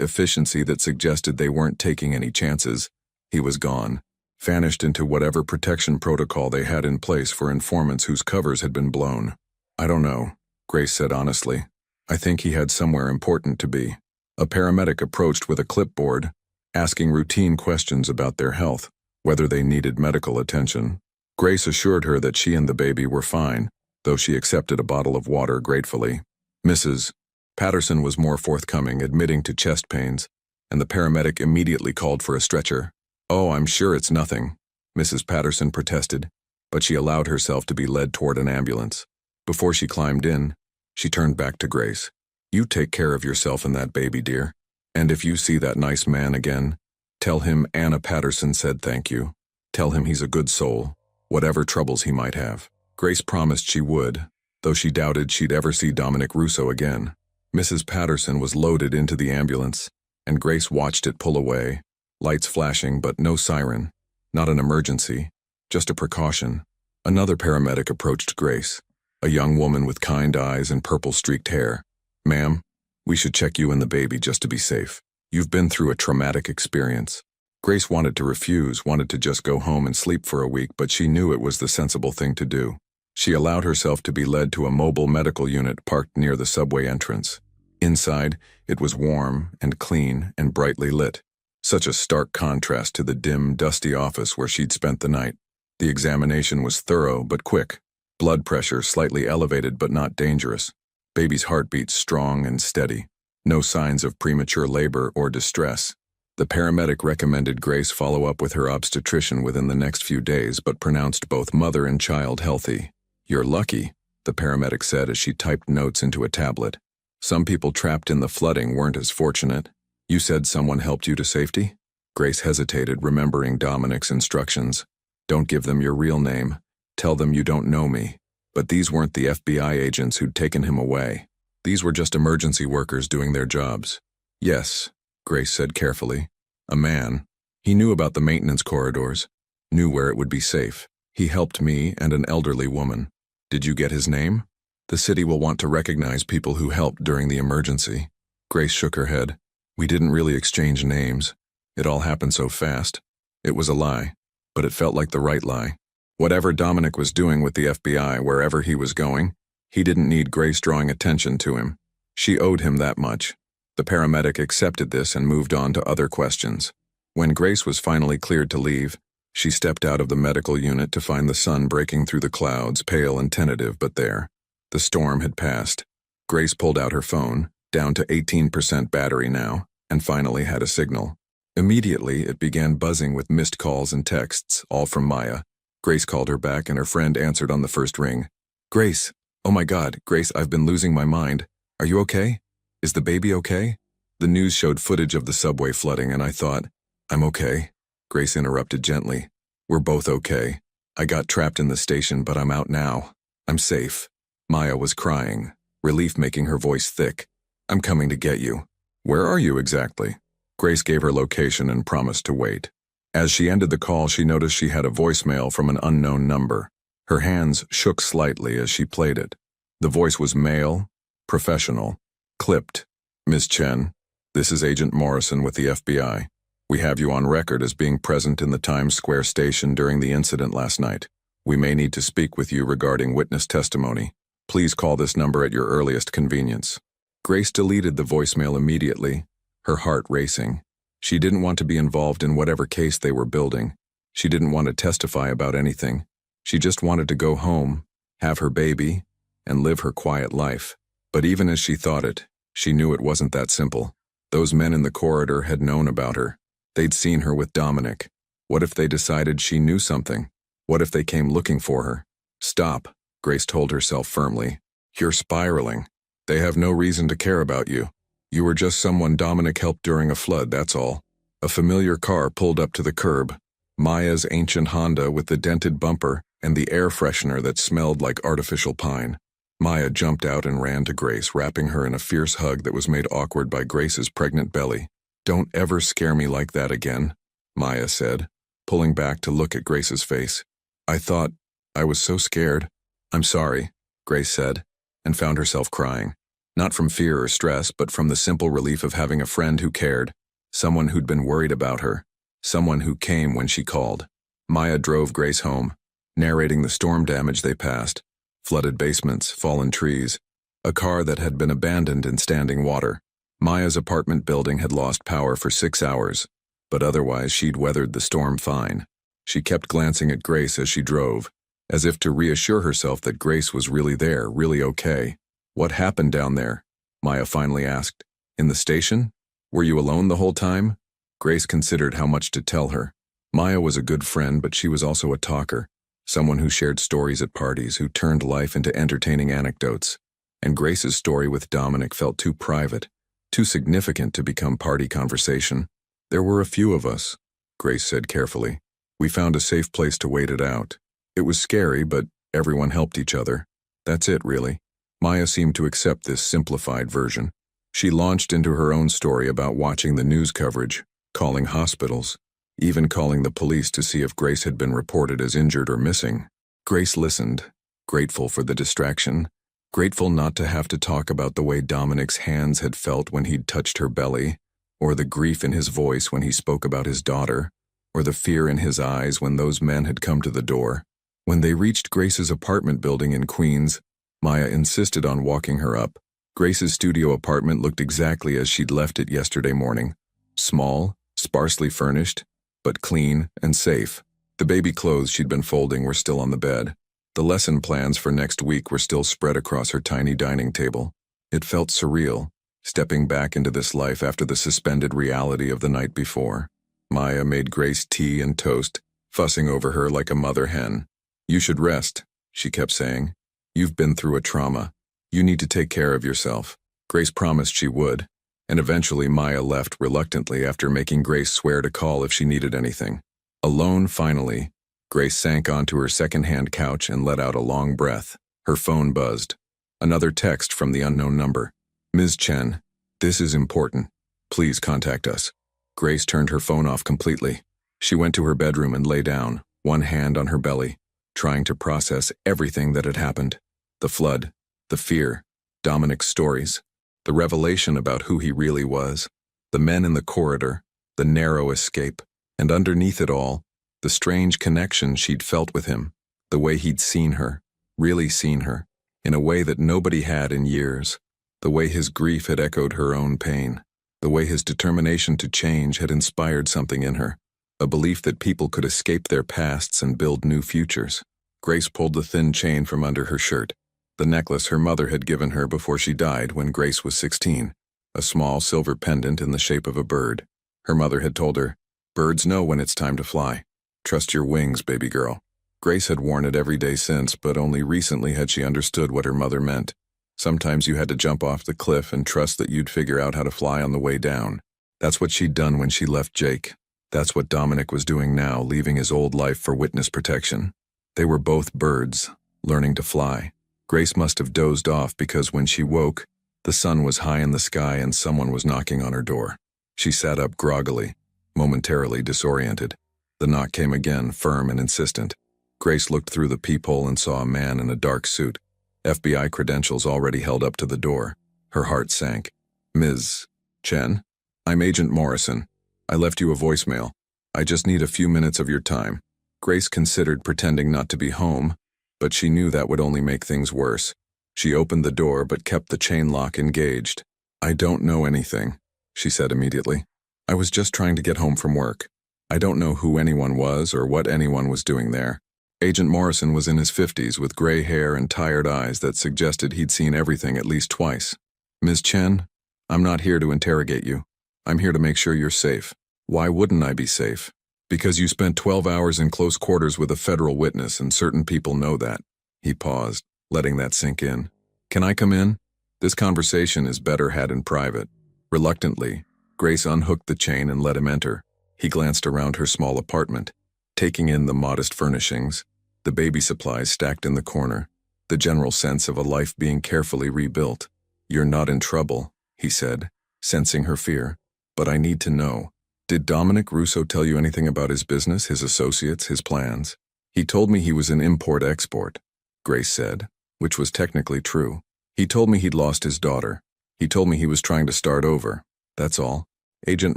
A: efficiency that suggested they weren't taking any chances. He was gone, vanished into whatever protection protocol they had in place for informants whose covers had been blown. "I don't know," Grace said honestly. "I think he had somewhere important to be." A paramedic approached with a clipboard, asking routine questions about their health, whether they needed medical attention. Grace assured her that she and the baby were fine, though she accepted a bottle of water gratefully. Mrs. Patterson was more forthcoming, admitting to chest pains, and the paramedic immediately called for a stretcher. "Oh, I'm sure it's nothing," Mrs. Patterson protested, but she allowed herself to be led toward an ambulance. Before she climbed in, she turned back to Grace. "You take care of yourself and that baby, dear. And if you see that nice man again, tell him Anna Patterson said thank you. Tell him he's a good soul, whatever troubles he might have." Grace promised she would, though she doubted she'd ever see Dominic Russo again. Mrs. Patterson was loaded into the ambulance, and Grace watched it pull away, lights flashing but no siren. Not an emergency, just a precaution. Another paramedic approached Grace, a young woman with kind eyes and purple-streaked hair. "Ma'am, we should check you and the baby just to be safe. You've been through a traumatic experience." Grace wanted to refuse, wanted to just go home and sleep for a week, but she knew it was the sensible thing to do. She allowed herself to be led to a mobile medical unit parked near the subway entrance. Inside, it was warm and clean and brightly lit. Such a stark contrast to the dim, dusty office where she'd spent the night. The examination was thorough but quick. Blood pressure slightly elevated but not dangerous. Baby's heartbeat strong and steady. No signs of premature labor or distress. The paramedic recommended Grace follow up with her obstetrician within the next few days, but pronounced both mother and child healthy. "You're lucky," the paramedic said as she typed notes into a tablet. "Some people trapped in the flooding weren't as fortunate." "You said someone helped you to safety?" Grace hesitated, remembering Dominic's instructions. "Don't give them your real name. Tell them you don't know me." But these weren't the FBI agents who'd taken him away. These were just emergency workers doing their jobs. "Yes," Grace said carefully. "A man. He knew about the maintenance corridors, knew where it would be safe. He helped me and an elderly woman." "Did you get his name?" "The city will want to recognize people who helped during the emergency." Grace shook her head. "We didn't really exchange names. It all happened so fast." It was a lie, but it felt like the right lie. Whatever Dominic was doing with the FBI, wherever he was going, he didn't need Grace drawing attention to him. She owed him that much. The paramedic accepted this and moved on to other questions. When Grace was finally cleared to leave, she stepped out of the medical unit to find the sun breaking through the clouds, pale and tentative, but there. The storm had passed. Grace pulled out her phone, down to 18% battery now, and finally had a signal. Immediately, it began buzzing with missed calls and texts, all from Maya. Grace called her back and her friend answered on the first ring. "Grace, oh my God, Grace, I've been losing my mind. Are you okay? Is the baby okay?" The news showed footage of the subway flooding and I thought, "I'm okay." Grace interrupted gently. "We're both okay. I got trapped in the station, but I'm out now. I'm safe." Maya was crying, relief making her voice thick. "I'm coming to get you." "Where are you exactly?" Grace gave her location and promised to wait. As she ended the call, she noticed she had a voicemail from an unknown number. Her hands shook slightly as she played it. The voice was male, professional, clipped. "Ms. Chen, this is Agent Morrison with the FBI. We have you on record as being present in the Times Square station during the incident last night. We may need to speak with you regarding witness testimony. Please call this number at your earliest convenience." Grace deleted the voicemail immediately, her heart racing. She didn't want to be involved in whatever case they were building. She didn't want to testify about anything. She just wanted to go home, have her baby, and live her quiet life. But even as she thought it, she knew it wasn't that simple. Those men in the corridor had known about her. They'd seen her with Dominic. What if they decided she knew something? What if they came looking for her? "Stop," Grace told herself firmly. "You're spiraling. They have no reason to care about you. You were just someone Dominic helped during a flood, that's all." A familiar car pulled up to the curb. Maya's ancient Honda with the dented bumper and the air freshener that smelled like artificial pine. Maya jumped out and ran to Grace, wrapping her in a fierce hug that was made awkward by Grace's pregnant belly. "Don't ever scare me like that again," Maya said, pulling back to look at Grace's face. I was so scared." "I'm sorry," Grace said, and found herself crying. Not from fear or stress, but from the simple relief of having a friend who cared, someone who'd been worried about her, someone who came when she called. Maya drove Grace home, narrating the storm damage they passed, flooded basements, fallen trees, a car that had been abandoned in standing water. Maya's apartment building had lost power for 6 hours, but otherwise she'd weathered the storm fine. She kept glancing at Grace as she drove, as if to reassure herself that Grace was really there, really okay. "What happened down there?" Maya finally asked. "In the station? Were you alone the whole time?" Grace considered how much to tell her. Maya was a good friend, but she was also a talker, someone who shared stories at parties, who turned life into entertaining anecdotes. And Grace's story with Dominic felt too private, too significant to become party conversation. "There were a few of us," Grace said carefully. "We found a safe place to wait it out. It was scary, but everyone helped each other. That's it, really." Maya seemed to accept this simplified version. She launched into her own story about watching the news coverage, calling hospitals, even calling the police to see if Grace had been reported as injured or missing. Grace listened, grateful for the distraction, grateful not to have to talk about the way Dominic's hands had felt when he'd touched her belly, or the grief in his voice when he spoke about his daughter, or the fear in his eyes when those men had come to the door. When they reached Grace's apartment building in Queens, Maya insisted on walking her up. Grace's studio apartment looked exactly as she'd left it yesterday morning. Small, sparsely furnished, but clean and safe. The baby clothes she'd been folding were still on the bed. The lesson plans for next week were still spread across her tiny dining table. It felt surreal, stepping back into this life after the suspended reality of the night before. Maya made Grace tea and toast, fussing over her like a mother hen. "You should rest," she kept saying. "You've been through a trauma. You need to take care of yourself." Grace promised she would, and eventually Maya left reluctantly after making Grace swear to call if she needed anything. Alone finally, Grace sank onto her second-hand couch and let out a long breath. Her phone buzzed. Another text from the unknown number. "Ms. Chen, this is important. Please contact us." Grace turned her phone off completely. She went to her bedroom and lay down, one hand on her belly, trying to process everything that had happened. The flood, the fear, Dominic's stories, the revelation about who he really was, the men in the corridor, the narrow escape, and underneath it all, the strange connection she'd felt with him, the way he'd seen her, really seen her, in a way that nobody had in years, the way his grief had echoed her own pain, the way his determination to change had inspired something in her, a belief that people could escape their pasts and build new futures. Grace pulled the thin chain from under her shirt, the necklace her mother had given her before she died when Grace was 16, a small silver pendant in the shape of a bird. Her mother had told her, "Birds know when it's time to fly. Trust your wings, baby girl." Grace had worn it every day since, but only recently had she understood what her mother meant. Sometimes you had to jump off the cliff and trust that you'd figure out how to fly on the way down. That's what she'd done when she left Jake. That's what Dominic was doing now, leaving his old life for witness protection. They were both birds, learning to fly. Grace must have dozed off because when she woke, the sun was high in the sky and someone was knocking on her door. She sat up groggily, momentarily disoriented. The knock came again, firm and insistent. Grace looked through the peephole and saw a man in a dark suit, FBI credentials already held up to the door. Her heart sank. "Ms. Chen? I'm Agent Morrison. I left you a voicemail. I just need a few minutes of your time." Grace considered pretending not to be home, but she knew that would only make things worse. She opened the door but kept the chain lock engaged. "I don't know anything," she said immediately. "I was just trying to get home from work. I don't know who anyone was or what anyone was doing there." Agent Morrison was in his 50s with gray hair and tired eyes that suggested he'd seen everything at least twice. "Ms. Chen, I'm not here to interrogate you. I'm here to make sure you're safe." "Why wouldn't I be safe?" "Because you spent 12 hours in close quarters with a federal witness and certain people know that." He paused, letting that sink in. "Can I come in? This conversation is better had in private." Reluctantly, Grace unhooked the chain and let him enter. He glanced around her small apartment, taking in the modest furnishings, the baby supplies stacked in the corner, the general sense of a life being carefully rebuilt. "You're not in trouble," he said, sensing her fear. "But I need to know. Did Dominic Russo tell you anything about his business, his associates, his plans?" "He told me he was in import-export," Grace said, which was technically true. "He told me he'd lost his daughter. He told me he was trying to start over. That's all." Agent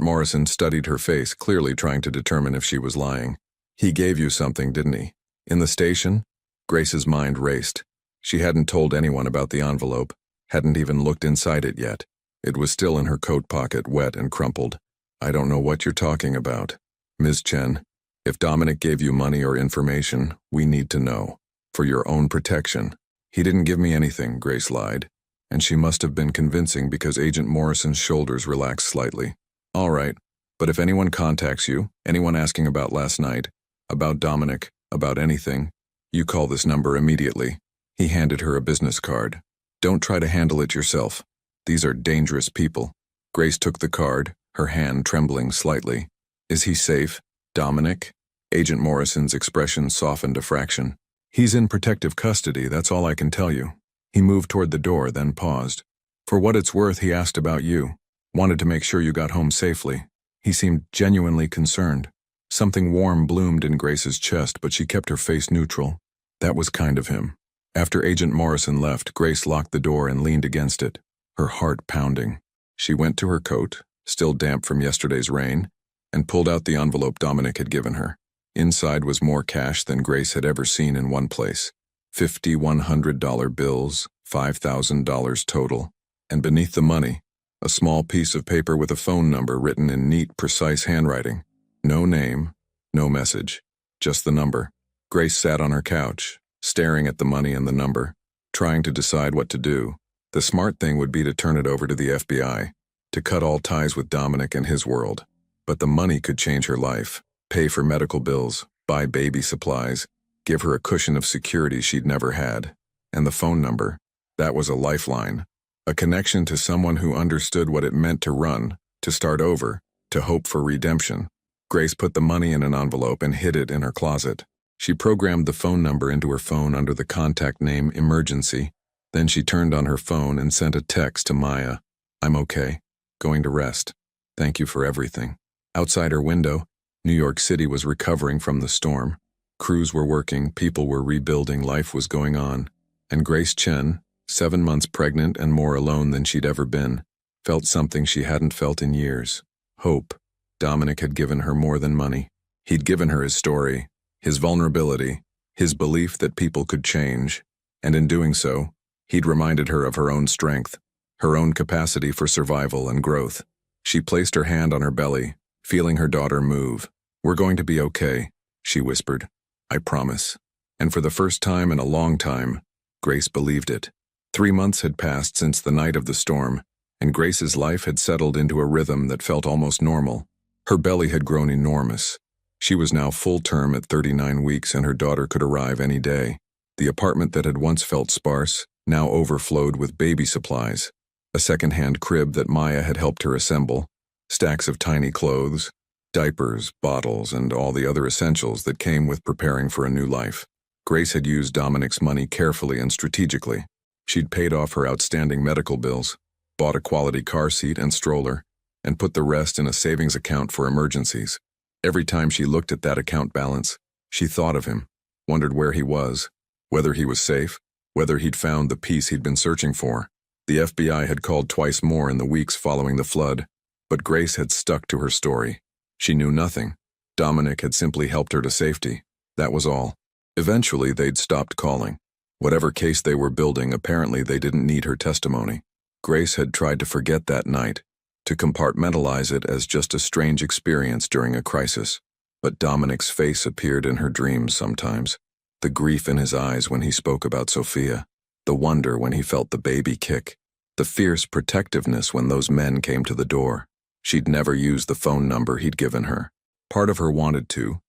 A: Morrison studied her face, clearly trying to determine if she was lying. "He gave you something, didn't he? In the station?" Grace's mind raced. She hadn't told anyone about the envelope, hadn't even looked inside it yet. It was still in her coat pocket, wet and crumpled. "I don't know what you're talking about. Ms. Chen, if Dominic gave you money or information, we need to know. For your own protection." "He didn't give me anything," Grace lied, and she must have been convincing because Agent Morrison's shoulders relaxed slightly. "All right, but if anyone contacts you, anyone asking about last night, about Dominic, about anything, you call this number immediately." He handed her a business card. "Don't try to handle it yourself. These are dangerous people." Grace took the card, her hand trembling slightly. "Is he safe, Dominic?" Agent Morrison's expression softened a fraction. "He's in protective custody, that's all I can tell you." He moved toward the door, then paused. "For what it's worth, he asked about you. Wanted to make sure you got home safely." He seemed genuinely concerned. Something warm bloomed in Grace's chest, but she kept her face neutral. That was kind of him. After Agent Morrison left, Grace locked the door and leaned against it, her heart pounding. She went to her coat, still damp from yesterday's rain, and pulled out the envelope Dominic had given her. Inside was more cash than Grace had ever seen in one place. 50 $100 bills, $5,000 total. And beneath the money, a small piece of paper with a phone number written in neat, precise handwriting. No name, no message, just the number. Grace sat on her couch, staring at the money and the number, trying to decide what to do. The smart thing would be to turn it over to the FBI, to cut all ties with Dominic and his world. But the money could change her life, pay for medical bills, buy baby supplies, give her a cushion of security she'd never had. And the phone number, that was a lifeline. A connection to someone who understood what it meant to run, to start over, to hope for redemption. Grace put the money in an envelope and hid it in her closet. She programmed the phone number into her phone under the contact name Emergency. Then she turned on her phone and sent a text to Maya. "I'm okay. Going to rest. Thank you for everything." Outside her window, New York City was recovering from the storm. Crews were working, people were rebuilding, life was going on. And Grace Chen, 7 months pregnant and more alone than she'd ever been, felt something she hadn't felt in years. Hope. Dominic had given her more than money. He'd given her his story, his vulnerability, his belief that people could change. And in doing so, he'd reminded her of her own strength, her own capacity for survival and growth. She placed her hand on her belly, feeling her daughter move. "We're going to be okay," she whispered. "I promise." And for the first time in a long time, Grace believed it. 3 months had passed since the night of the storm, and Grace's life had settled into a rhythm that felt almost normal. Her belly had grown enormous. She was now full term at 39 weeks, and her daughter could arrive any day. The apartment that had once felt sparse now overflowed with baby supplies. A second-hand crib that Maya had helped her assemble, stacks of tiny clothes, diapers, bottles, and all the other essentials that came with preparing for a new life. Grace had used Dominic's money carefully and strategically. She'd paid off her outstanding medical bills, bought a quality car seat and stroller, and put the rest in a savings account for emergencies. Every time she looked at that account balance, she thought of him, wondered where he was, whether he was safe, whether he'd found the peace he'd been searching for. The FBI had called twice more in the weeks following the flood, but Grace had stuck to her story. She knew nothing. Dominic had simply helped her to safety. That was all. Eventually, they'd stopped calling. Whatever case they were building, apparently they didn't need her testimony. Grace had tried to forget that night, to compartmentalize it as just a strange experience during a crisis. But Dominic's face appeared in her dreams sometimes. The grief in his eyes when he spoke about Sophia. The wonder when he felt the baby kick. The fierce protectiveness when those men came to the door. She'd never used the phone number he'd given her. Part of her wanted to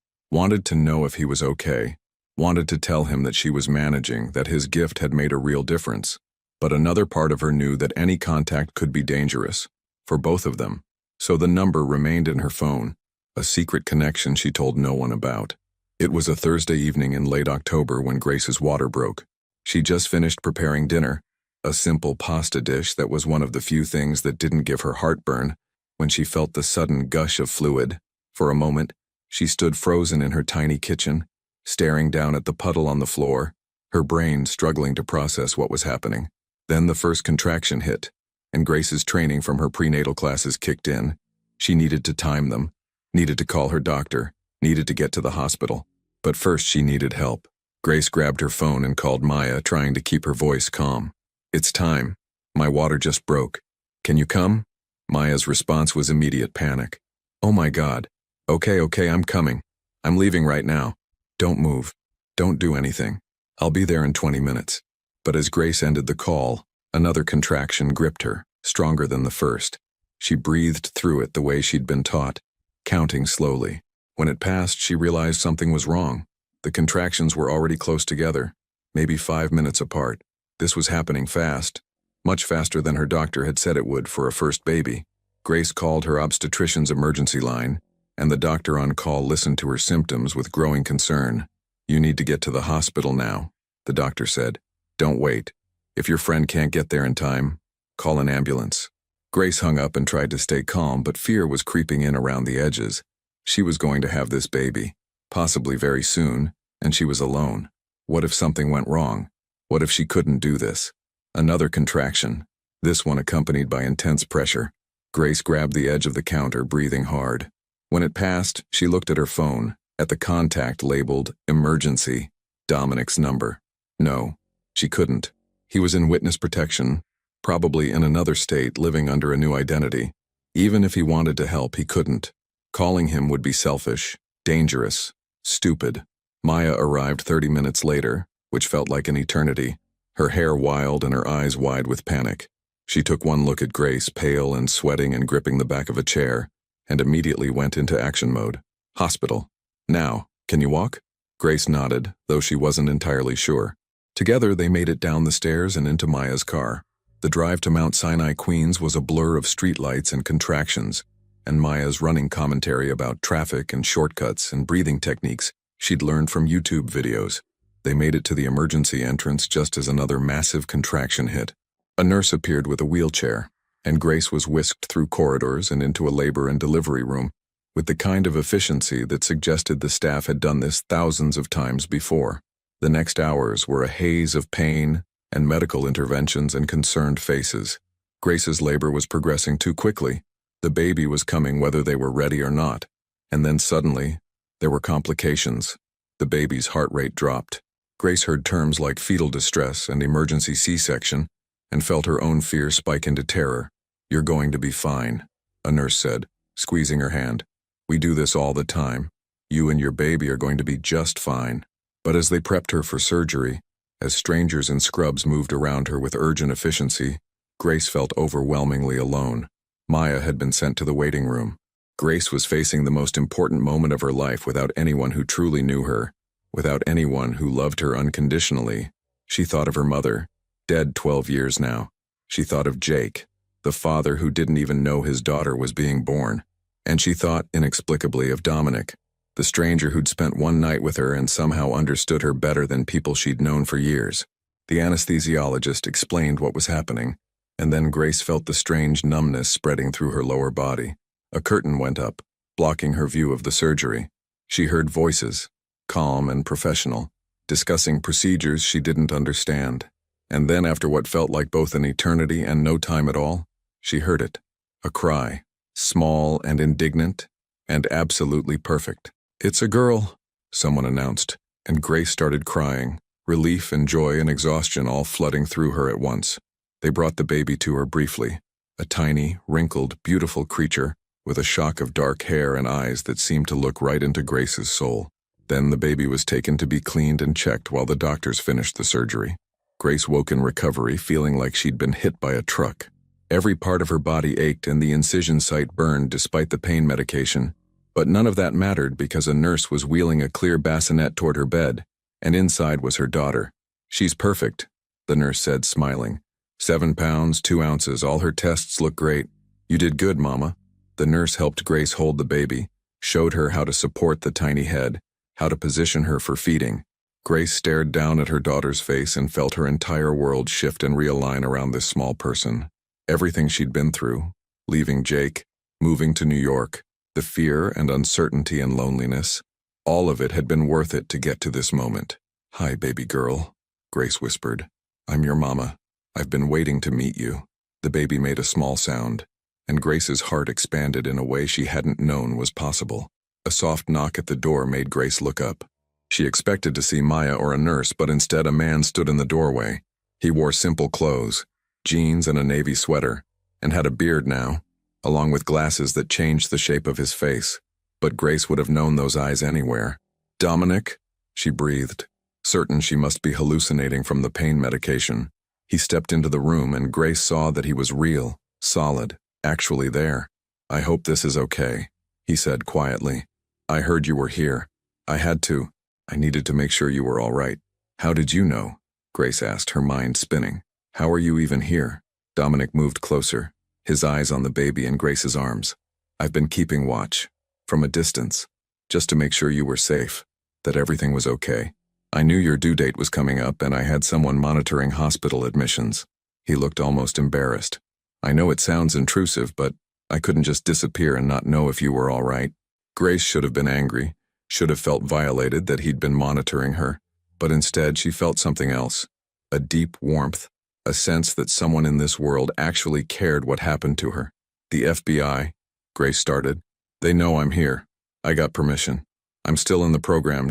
A: know if he was okay, wanted to tell him that she was managing, that his gift had made a real difference. But another part of her knew that any contact could be dangerous, for both of them. So the number remained in her phone, a secret connection she told no one about. It was a Thursday evening in late October when Grace's water broke. She just finished preparing dinner, a simple pasta dish that was one of the few things that didn't give her heartburn, when she felt the sudden gush of fluid. For a moment, she stood frozen in her tiny kitchen, staring down at the puddle on the floor, her brain struggling to process what was happening. Then the first contraction hit, and Grace's training from her prenatal classes kicked in. She needed to time them, needed to call her doctor, needed to get to the hospital. But first she needed help. Grace grabbed her phone and called Maya, trying to keep her voice calm. "It's time. My water just broke. Can you come?" Maya's response was immediate panic. "Oh my God. Okay, I'm coming. I'm leaving right now. Don't move. Don't do anything. I'll be there in 20 minutes. But as Grace ended the call, another contraction gripped her, stronger than the first. She breathed through it the way she'd been taught, counting slowly. When it passed, she realized something was wrong. The contractions were already close together, maybe 5 minutes apart. This was happening fast, much faster than her doctor had said it would for a first baby. Grace called her obstetrician's emergency line, and the doctor on call listened to her symptoms with growing concern. "You need to get to the hospital now," the doctor said. "Don't wait. If your friend can't get there in time, call an ambulance." Grace hung up and tried to stay calm, but fear was creeping in around the edges. She was going to have this baby, possibly very soon, and she was alone. What if something went wrong? What if she couldn't do this? Another contraction, this one accompanied by intense pressure. Grace grabbed the edge of the counter, breathing hard. When it passed, she looked at her phone, at the contact labeled Emergency, Dominic's number. No, she couldn't. He was in witness protection, probably in another state, living under a new identity. Even if he wanted to help, he couldn't. Calling him would be selfish, dangerous, stupid. Maya arrived 30 minutes later, which felt like an eternity. her hair wild and her eyes wide with panic. She took one look at Grace, pale and sweating and gripping the back of a chair, and immediately went into action mode. Hospital. Now, can you walk? Grace nodded, though she wasn't entirely sure. Together, they made it down the stairs and into Maya's car. The drive to Mount Sinai, Queens was a blur of streetlights and contractions, and Maya's running commentary about traffic and shortcuts and breathing techniques she'd learned from YouTube videos. They made it to the emergency entrance just as another massive contraction hit. A nurse appeared with a wheelchair, and Grace was whisked through corridors and into a labor and delivery room, with the kind of efficiency that suggested the staff had done this thousands of times before. The next hours were a haze of pain and medical interventions and concerned faces. Grace's labor was progressing too quickly. The baby was coming whether they were ready or not. And then suddenly, there were complications. The baby's heart rate dropped. Grace heard terms like fetal distress and emergency C-section and felt her own fear spike into terror. "You're going to be fine," a nurse said, squeezing her hand. "We do this all the time. You and your baby are going to be just fine." But as they prepped her for surgery, as strangers in scrubs moved around her with urgent efficiency, Grace felt overwhelmingly alone. Maya had been sent to the waiting room. Grace was facing the most important moment of her life without anyone who truly knew her, without anyone who loved her unconditionally. She thought of her mother, dead 12 years now. She thought of Jake, the father who didn't even know his daughter was being born. And she thought, inexplicably, of Dominic, the stranger who'd spent one night with her and somehow understood her better than people she'd known for years. The anesthesiologist explained what was happening, and then Grace felt the strange numbness spreading through her lower body. A curtain went up, blocking her view of the surgery. She heard voices, calm and professional, discussing procedures she didn't understand. And then, after what felt like both an eternity and no time at all, she heard it. A cry, small and indignant, and absolutely perfect. "It's a girl," someone announced, and Grace started crying, relief and joy and exhaustion all flooding through her at once. They brought the baby to her briefly, a tiny, wrinkled, beautiful creature with a shock of dark hair and eyes that seemed to look right into Grace's soul. Then the baby was taken to be cleaned and checked while the doctors finished the surgery. Grace woke in recovery, feeling like she'd been hit by a truck. Every part of her body ached and the incision site burned despite the pain medication. But none of that mattered because a nurse was wheeling a clear bassinet toward her bed, and inside was her daughter. "She's perfect," the nurse said, smiling. 7 pounds, 2 ounces, all her tests look great. "You did good, Mama." The nurse helped Grace hold the baby, showed her how to support the tiny head, how to position her for feeding. Grace stared down at her daughter's face and felt her entire world shift and realign around this small person. Everything she'd been through, leaving Jake, moving to New York, the fear and uncertainty and loneliness, all of it had been worth it to get to this moment. "Hi, baby girl," Grace whispered. "I'm your mama. I've been waiting to meet you." The baby made a small sound, and Grace's heart expanded in a way she hadn't known was possible. A soft knock at the door made Grace look up. She expected to see Maya or a nurse, but instead a man stood in the doorway. He wore simple clothes, jeans and a navy sweater, and had a beard now, along with glasses that changed the shape of his face. But Grace would have known those eyes anywhere. "Dominic?" she breathed, certain she must be hallucinating from the pain medication. He stepped into the room and Grace saw that he was real, solid, actually there. "I hope this is okay," he said quietly. "I heard you were here. I had to. I needed to make sure you were all right." "How did you know?" Grace asked, her mind spinning. "How are you even here?" Dominic moved closer, his eyes on the baby in Grace's arms. "I've been keeping watch, from a distance, just to make sure you were safe, that everything was okay. I knew your due date was coming up and I had someone monitoring hospital admissions." He looked almost embarrassed. "I know it sounds intrusive, but I couldn't just disappear and not know if you were all right." Grace should have been angry, should have felt violated that he'd been monitoring her, but instead she felt something else, a deep warmth, a sense that someone in this world actually cared what happened to her. "The FBI," Grace started. "They know I'm here. I got permission. I'm still in the program,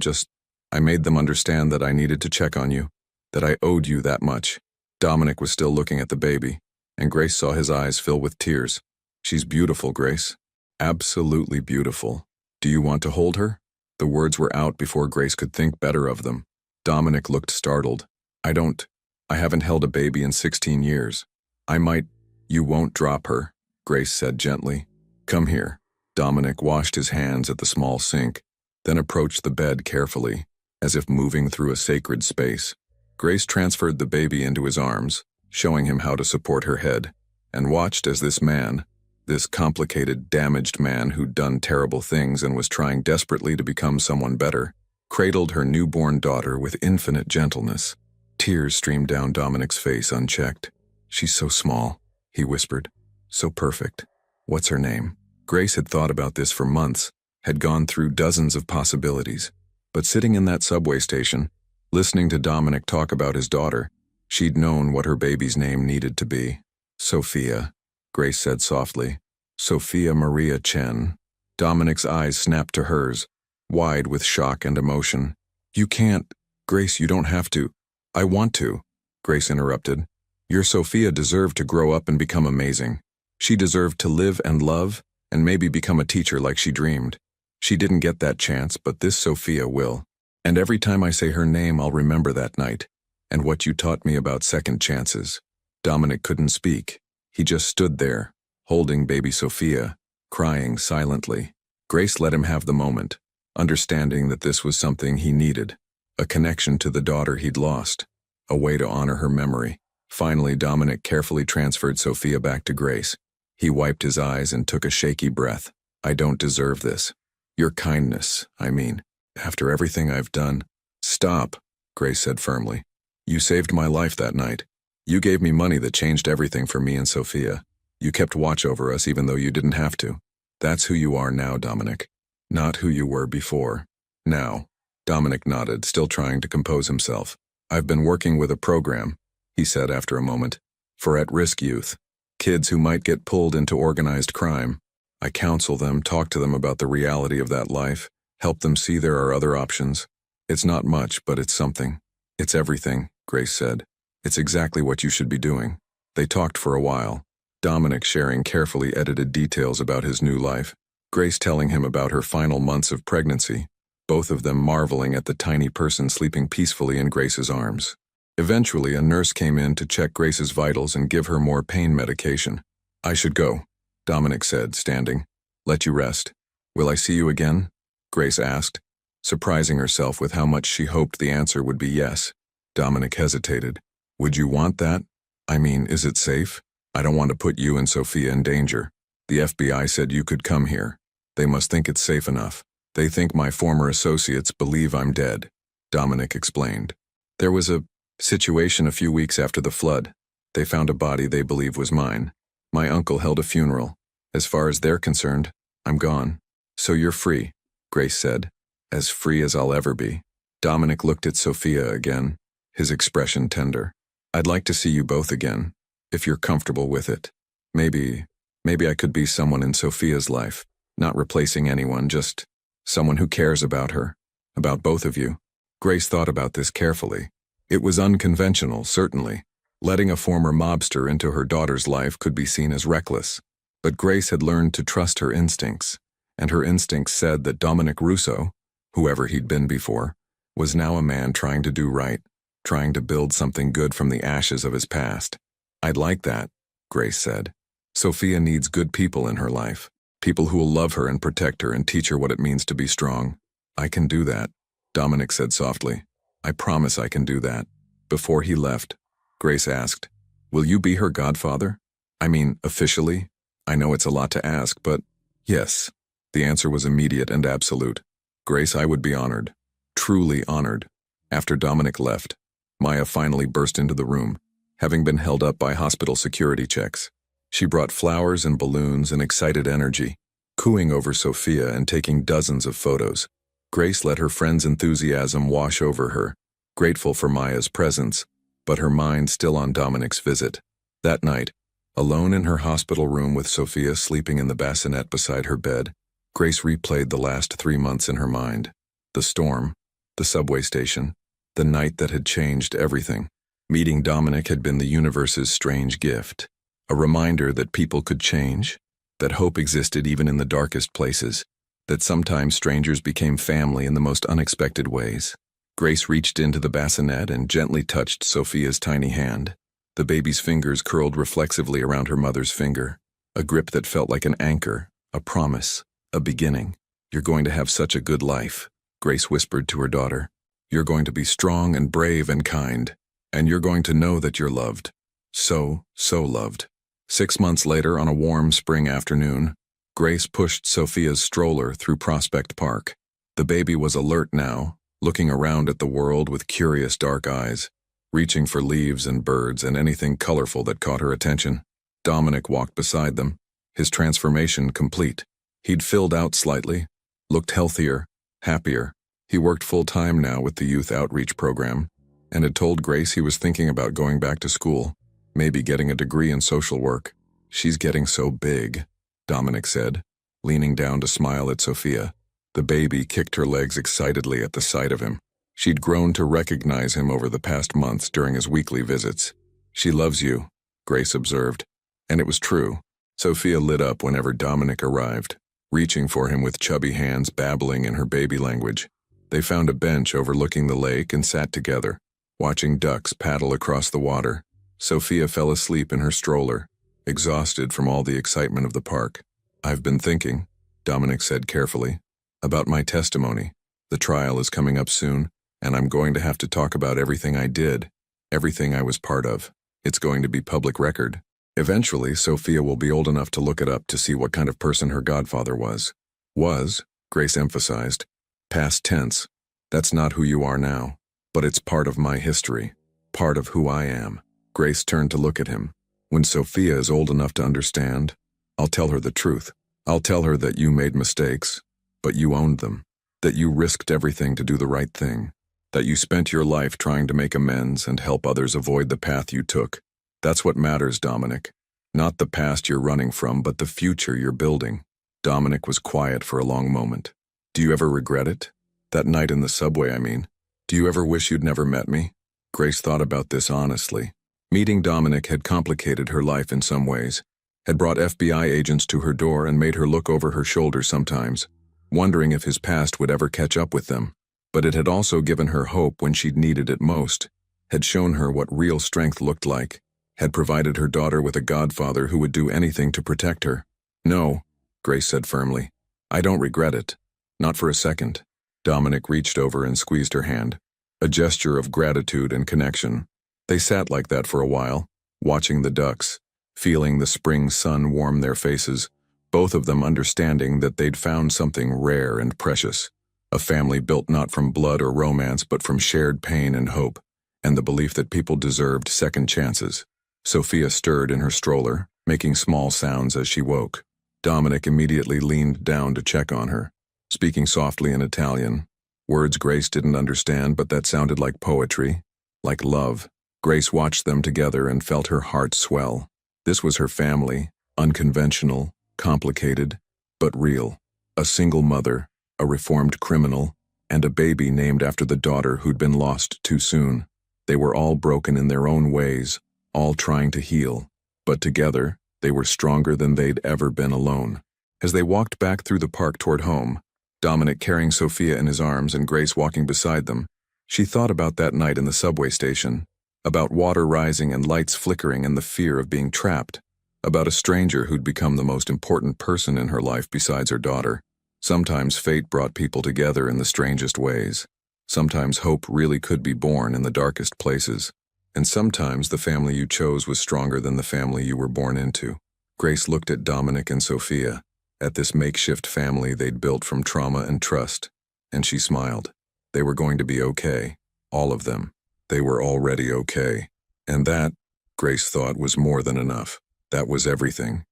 A: I made them understand that I needed to check on you, that I owed you that much." Dominic was still looking at the baby, and Grace saw his eyes fill with tears. "She's beautiful, Grace. Absolutely beautiful. Do you want to hold her?" The words were out before Grace could think better of them. Dominic looked startled. I don't I haven't held a baby in 16 years. I might. You won't drop her, Grace said gently. Come here. Dominic washed his hands at the small sink, then approached the bed carefully, as if moving through a sacred space. Grace transferred the baby into his arms, showing him how to support her head, and watched as this man, this complicated, damaged man who'd done terrible things and was trying desperately to become someone better, cradled her newborn daughter with infinite gentleness. Tears streamed down Dominic's face unchecked. She's so small, he whispered. So perfect. What's her name? Grace had thought about this for months, had gone through dozens of possibilities. But sitting in that subway station, listening to Dominic talk about his daughter, she'd known what her baby's name needed to be. Sophia, Grace said softly. Sophia Maria Chen. Dominic's eyes snapped to hers, wide with shock and emotion. You can't. Grace, you don't have to. I want to, Grace interrupted. Your Sophia deserved to grow up and become amazing. She deserved to live and love, and maybe become a teacher like she dreamed. She didn't get that chance, but this Sophia will. And every time I say her name, I'll remember that night, and what you taught me about second chances. Dominic couldn't speak. He just stood there, holding baby Sophia, crying silently. Grace let him have the moment, understanding that this was something he needed, a connection to the daughter he'd lost, a way to honor her memory. Finally, Dominic carefully transferred Sophia back to Grace. He wiped his eyes and took a shaky breath. I don't deserve this. Your kindness, I mean, after everything I've done. Stop, Grace said firmly. You saved my life that night. You gave me money that changed everything for me and Sophia. You kept watch over us even though you didn't have to. That's who you are now, Dominic. Not who you were before. Now. Dominic nodded, still trying to compose himself. I've been working with a program, he said after a moment, for at-risk youth. Kids who might get pulled into organized crime. I counsel them, talk to them about the reality of that life, help them see there are other options. It's not much, but it's something. It's everything, Grace said. It's exactly what you should be doing. They talked for a while, Dominic sharing carefully edited details about his new life, Grace telling him about her final months of pregnancy, both of them marveling at the tiny person sleeping peacefully in Grace's arms. Eventually, a nurse came in to check Grace's vitals and give her more pain medication. I should go, Dominic said, standing. Let you rest. Will I see you again? Grace asked, surprising herself with how much she hoped the answer would be yes. Dominic hesitated. Would you want that? I mean, is it safe? I don't want to put you and Sophia in danger. The FBI said you could come here. They must think it's safe enough. They think my former associates believe I'm dead, Dominic explained. There was a situation a few weeks after the flood. They found a body they believe was mine. My uncle held a funeral. As far as they're concerned, I'm gone. So you're free, Grace said. As free as I'll ever be. Dominic looked at Sophia again, his expression tender. I'd like to see you both again, if you're comfortable with it. Maybe I could be someone in Sophia's life, not replacing anyone, just someone who cares about her, about both of you. Grace thought about this carefully. It was unconventional, certainly. Letting a former mobster into her daughter's life could be seen as reckless. But Grace had learned to trust her instincts, and her instincts said that Dominic Russo, whoever he'd been before, was now a man trying to do right, trying to build something good from the ashes of his past. I'd like that, Grace said. Sophia needs good people in her life, people who will love her and protect her and teach her what it means to be strong. I can do that, Dominic said softly. I promise I can do that. Before he left, Grace asked, will you be her godfather? I mean, officially? I know it's a lot to ask, but yes. The answer was immediate and absolute. Grace, I would be honored. Truly honored. After Dominic left, Maya finally burst into the room, having been held up by hospital security checks. She brought flowers and balloons and excited energy, cooing over Sophia and taking dozens of photos. Grace let her friend's enthusiasm wash over her, grateful for Maya's presence, but her mind still on Dominic's visit. That night, alone in her hospital room with Sophia sleeping in the bassinet beside her bed, Grace replayed the last 3 months in her mind. The storm, the subway station, the night that had changed everything. Meeting Dominic had been the universe's strange gift, a reminder that people could change, that hope existed even in the darkest places, that sometimes strangers became family in the most unexpected ways. Grace reached into the bassinet and gently touched Sophia's tiny hand. The baby's fingers curled reflexively around her mother's finger, a grip that felt like an anchor, a promise, a beginning. "You're going to have such a good life," Grace whispered to her daughter. "You're going to be strong and brave and kind, and you're going to know that you're loved. So loved." 6 months later, on a warm spring afternoon, Grace pushed Sophia's stroller through Prospect Park. The baby was alert now, looking around at the world with curious dark eyes, reaching for leaves and birds and anything colorful that caught her attention. Dominic walked beside them, his transformation complete. He'd filled out slightly, looked healthier, happier. He worked full-time now with the youth outreach program, and had told Grace he was thinking about going back to school, maybe getting a degree in social work. "She's getting so big," Dominic said, leaning down to smile at Sophia. The baby kicked her legs excitedly at the sight of him. She'd grown to recognize him over the past months during his weekly visits. "She loves you," Grace observed. And it was true. Sophia lit up whenever Dominic arrived, reaching for him with chubby hands babbling in her baby language. They found a bench overlooking the lake and sat together, watching ducks paddle across the water. Sophia fell asleep in her stroller, exhausted from all the excitement of the park. "I've been thinking," Dominic said carefully, "about my testimony. The trial is coming up soon, and I'm going to have to talk about everything I did, everything I was part of. It's going to be public record. Eventually, Sophia will be old enough to look it up to see what kind of person her godfather was." "Was," Grace emphasized. "Past tense. That's not who you are now, but it's part of my history, part of who I am." Grace turned to look at him. "When Sophia is old enough to understand, I'll tell her the truth. I'll tell her that you made mistakes, but you owned them, that you risked everything to do the right thing, that you spent your life trying to make amends and help others avoid the path you took. That's what matters, Dominic. Not the past you're running from, but the future you're building." Dominic was quiet for a long moment. "Do you ever regret it? That night in the subway, I mean. Do you ever wish you'd never met me?" Grace thought about this honestly. Meeting Dominic had complicated her life in some ways, had brought FBI agents to her door and made her look over her shoulder sometimes, wondering if his past would ever catch up with them. But it had also given her hope when she'd needed it most, had shown her what real strength looked like, had provided her daughter with a godfather who would do anything to protect her. "No," Grace said firmly. "I don't regret it. Not for a second." Dominic reached over and squeezed her hand, a gesture of gratitude and connection. They sat like that for a while, watching the ducks, feeling the spring sun warm their faces, both of them understanding that they'd found something rare and precious. A family built not from blood or romance but from shared pain and hope, and the belief that people deserved second chances. Sophia stirred in her stroller, making small sounds as she woke. Dominic immediately leaned down to check on her, speaking softly in Italian, words Grace didn't understand but that sounded like poetry, like love. Grace watched them together and felt her heart swell. This was her family, unconventional, complicated, but real. A single mother, a reformed criminal, and a baby named after the daughter who'd been lost too soon. They were all broken in their own ways, all trying to heal, but together, they were stronger than they'd ever been alone. As they walked back through the park toward home, Dominic carrying Sophia in his arms and Grace walking beside them, she thought about that night in the subway station, about water rising and lights flickering and the fear of being trapped, about a stranger who'd become the most important person in her life besides her daughter. Sometimes fate brought people together in the strangest ways. Sometimes hope really could be born in the darkest places. And sometimes the family you chose was stronger than the family you were born into. Grace looked at Dominic and Sophia, at this makeshift family they'd built from trauma and trust, and she smiled. They were going to be okay, all of them. They were already okay. And that, Grace thought, was more than enough. That was everything.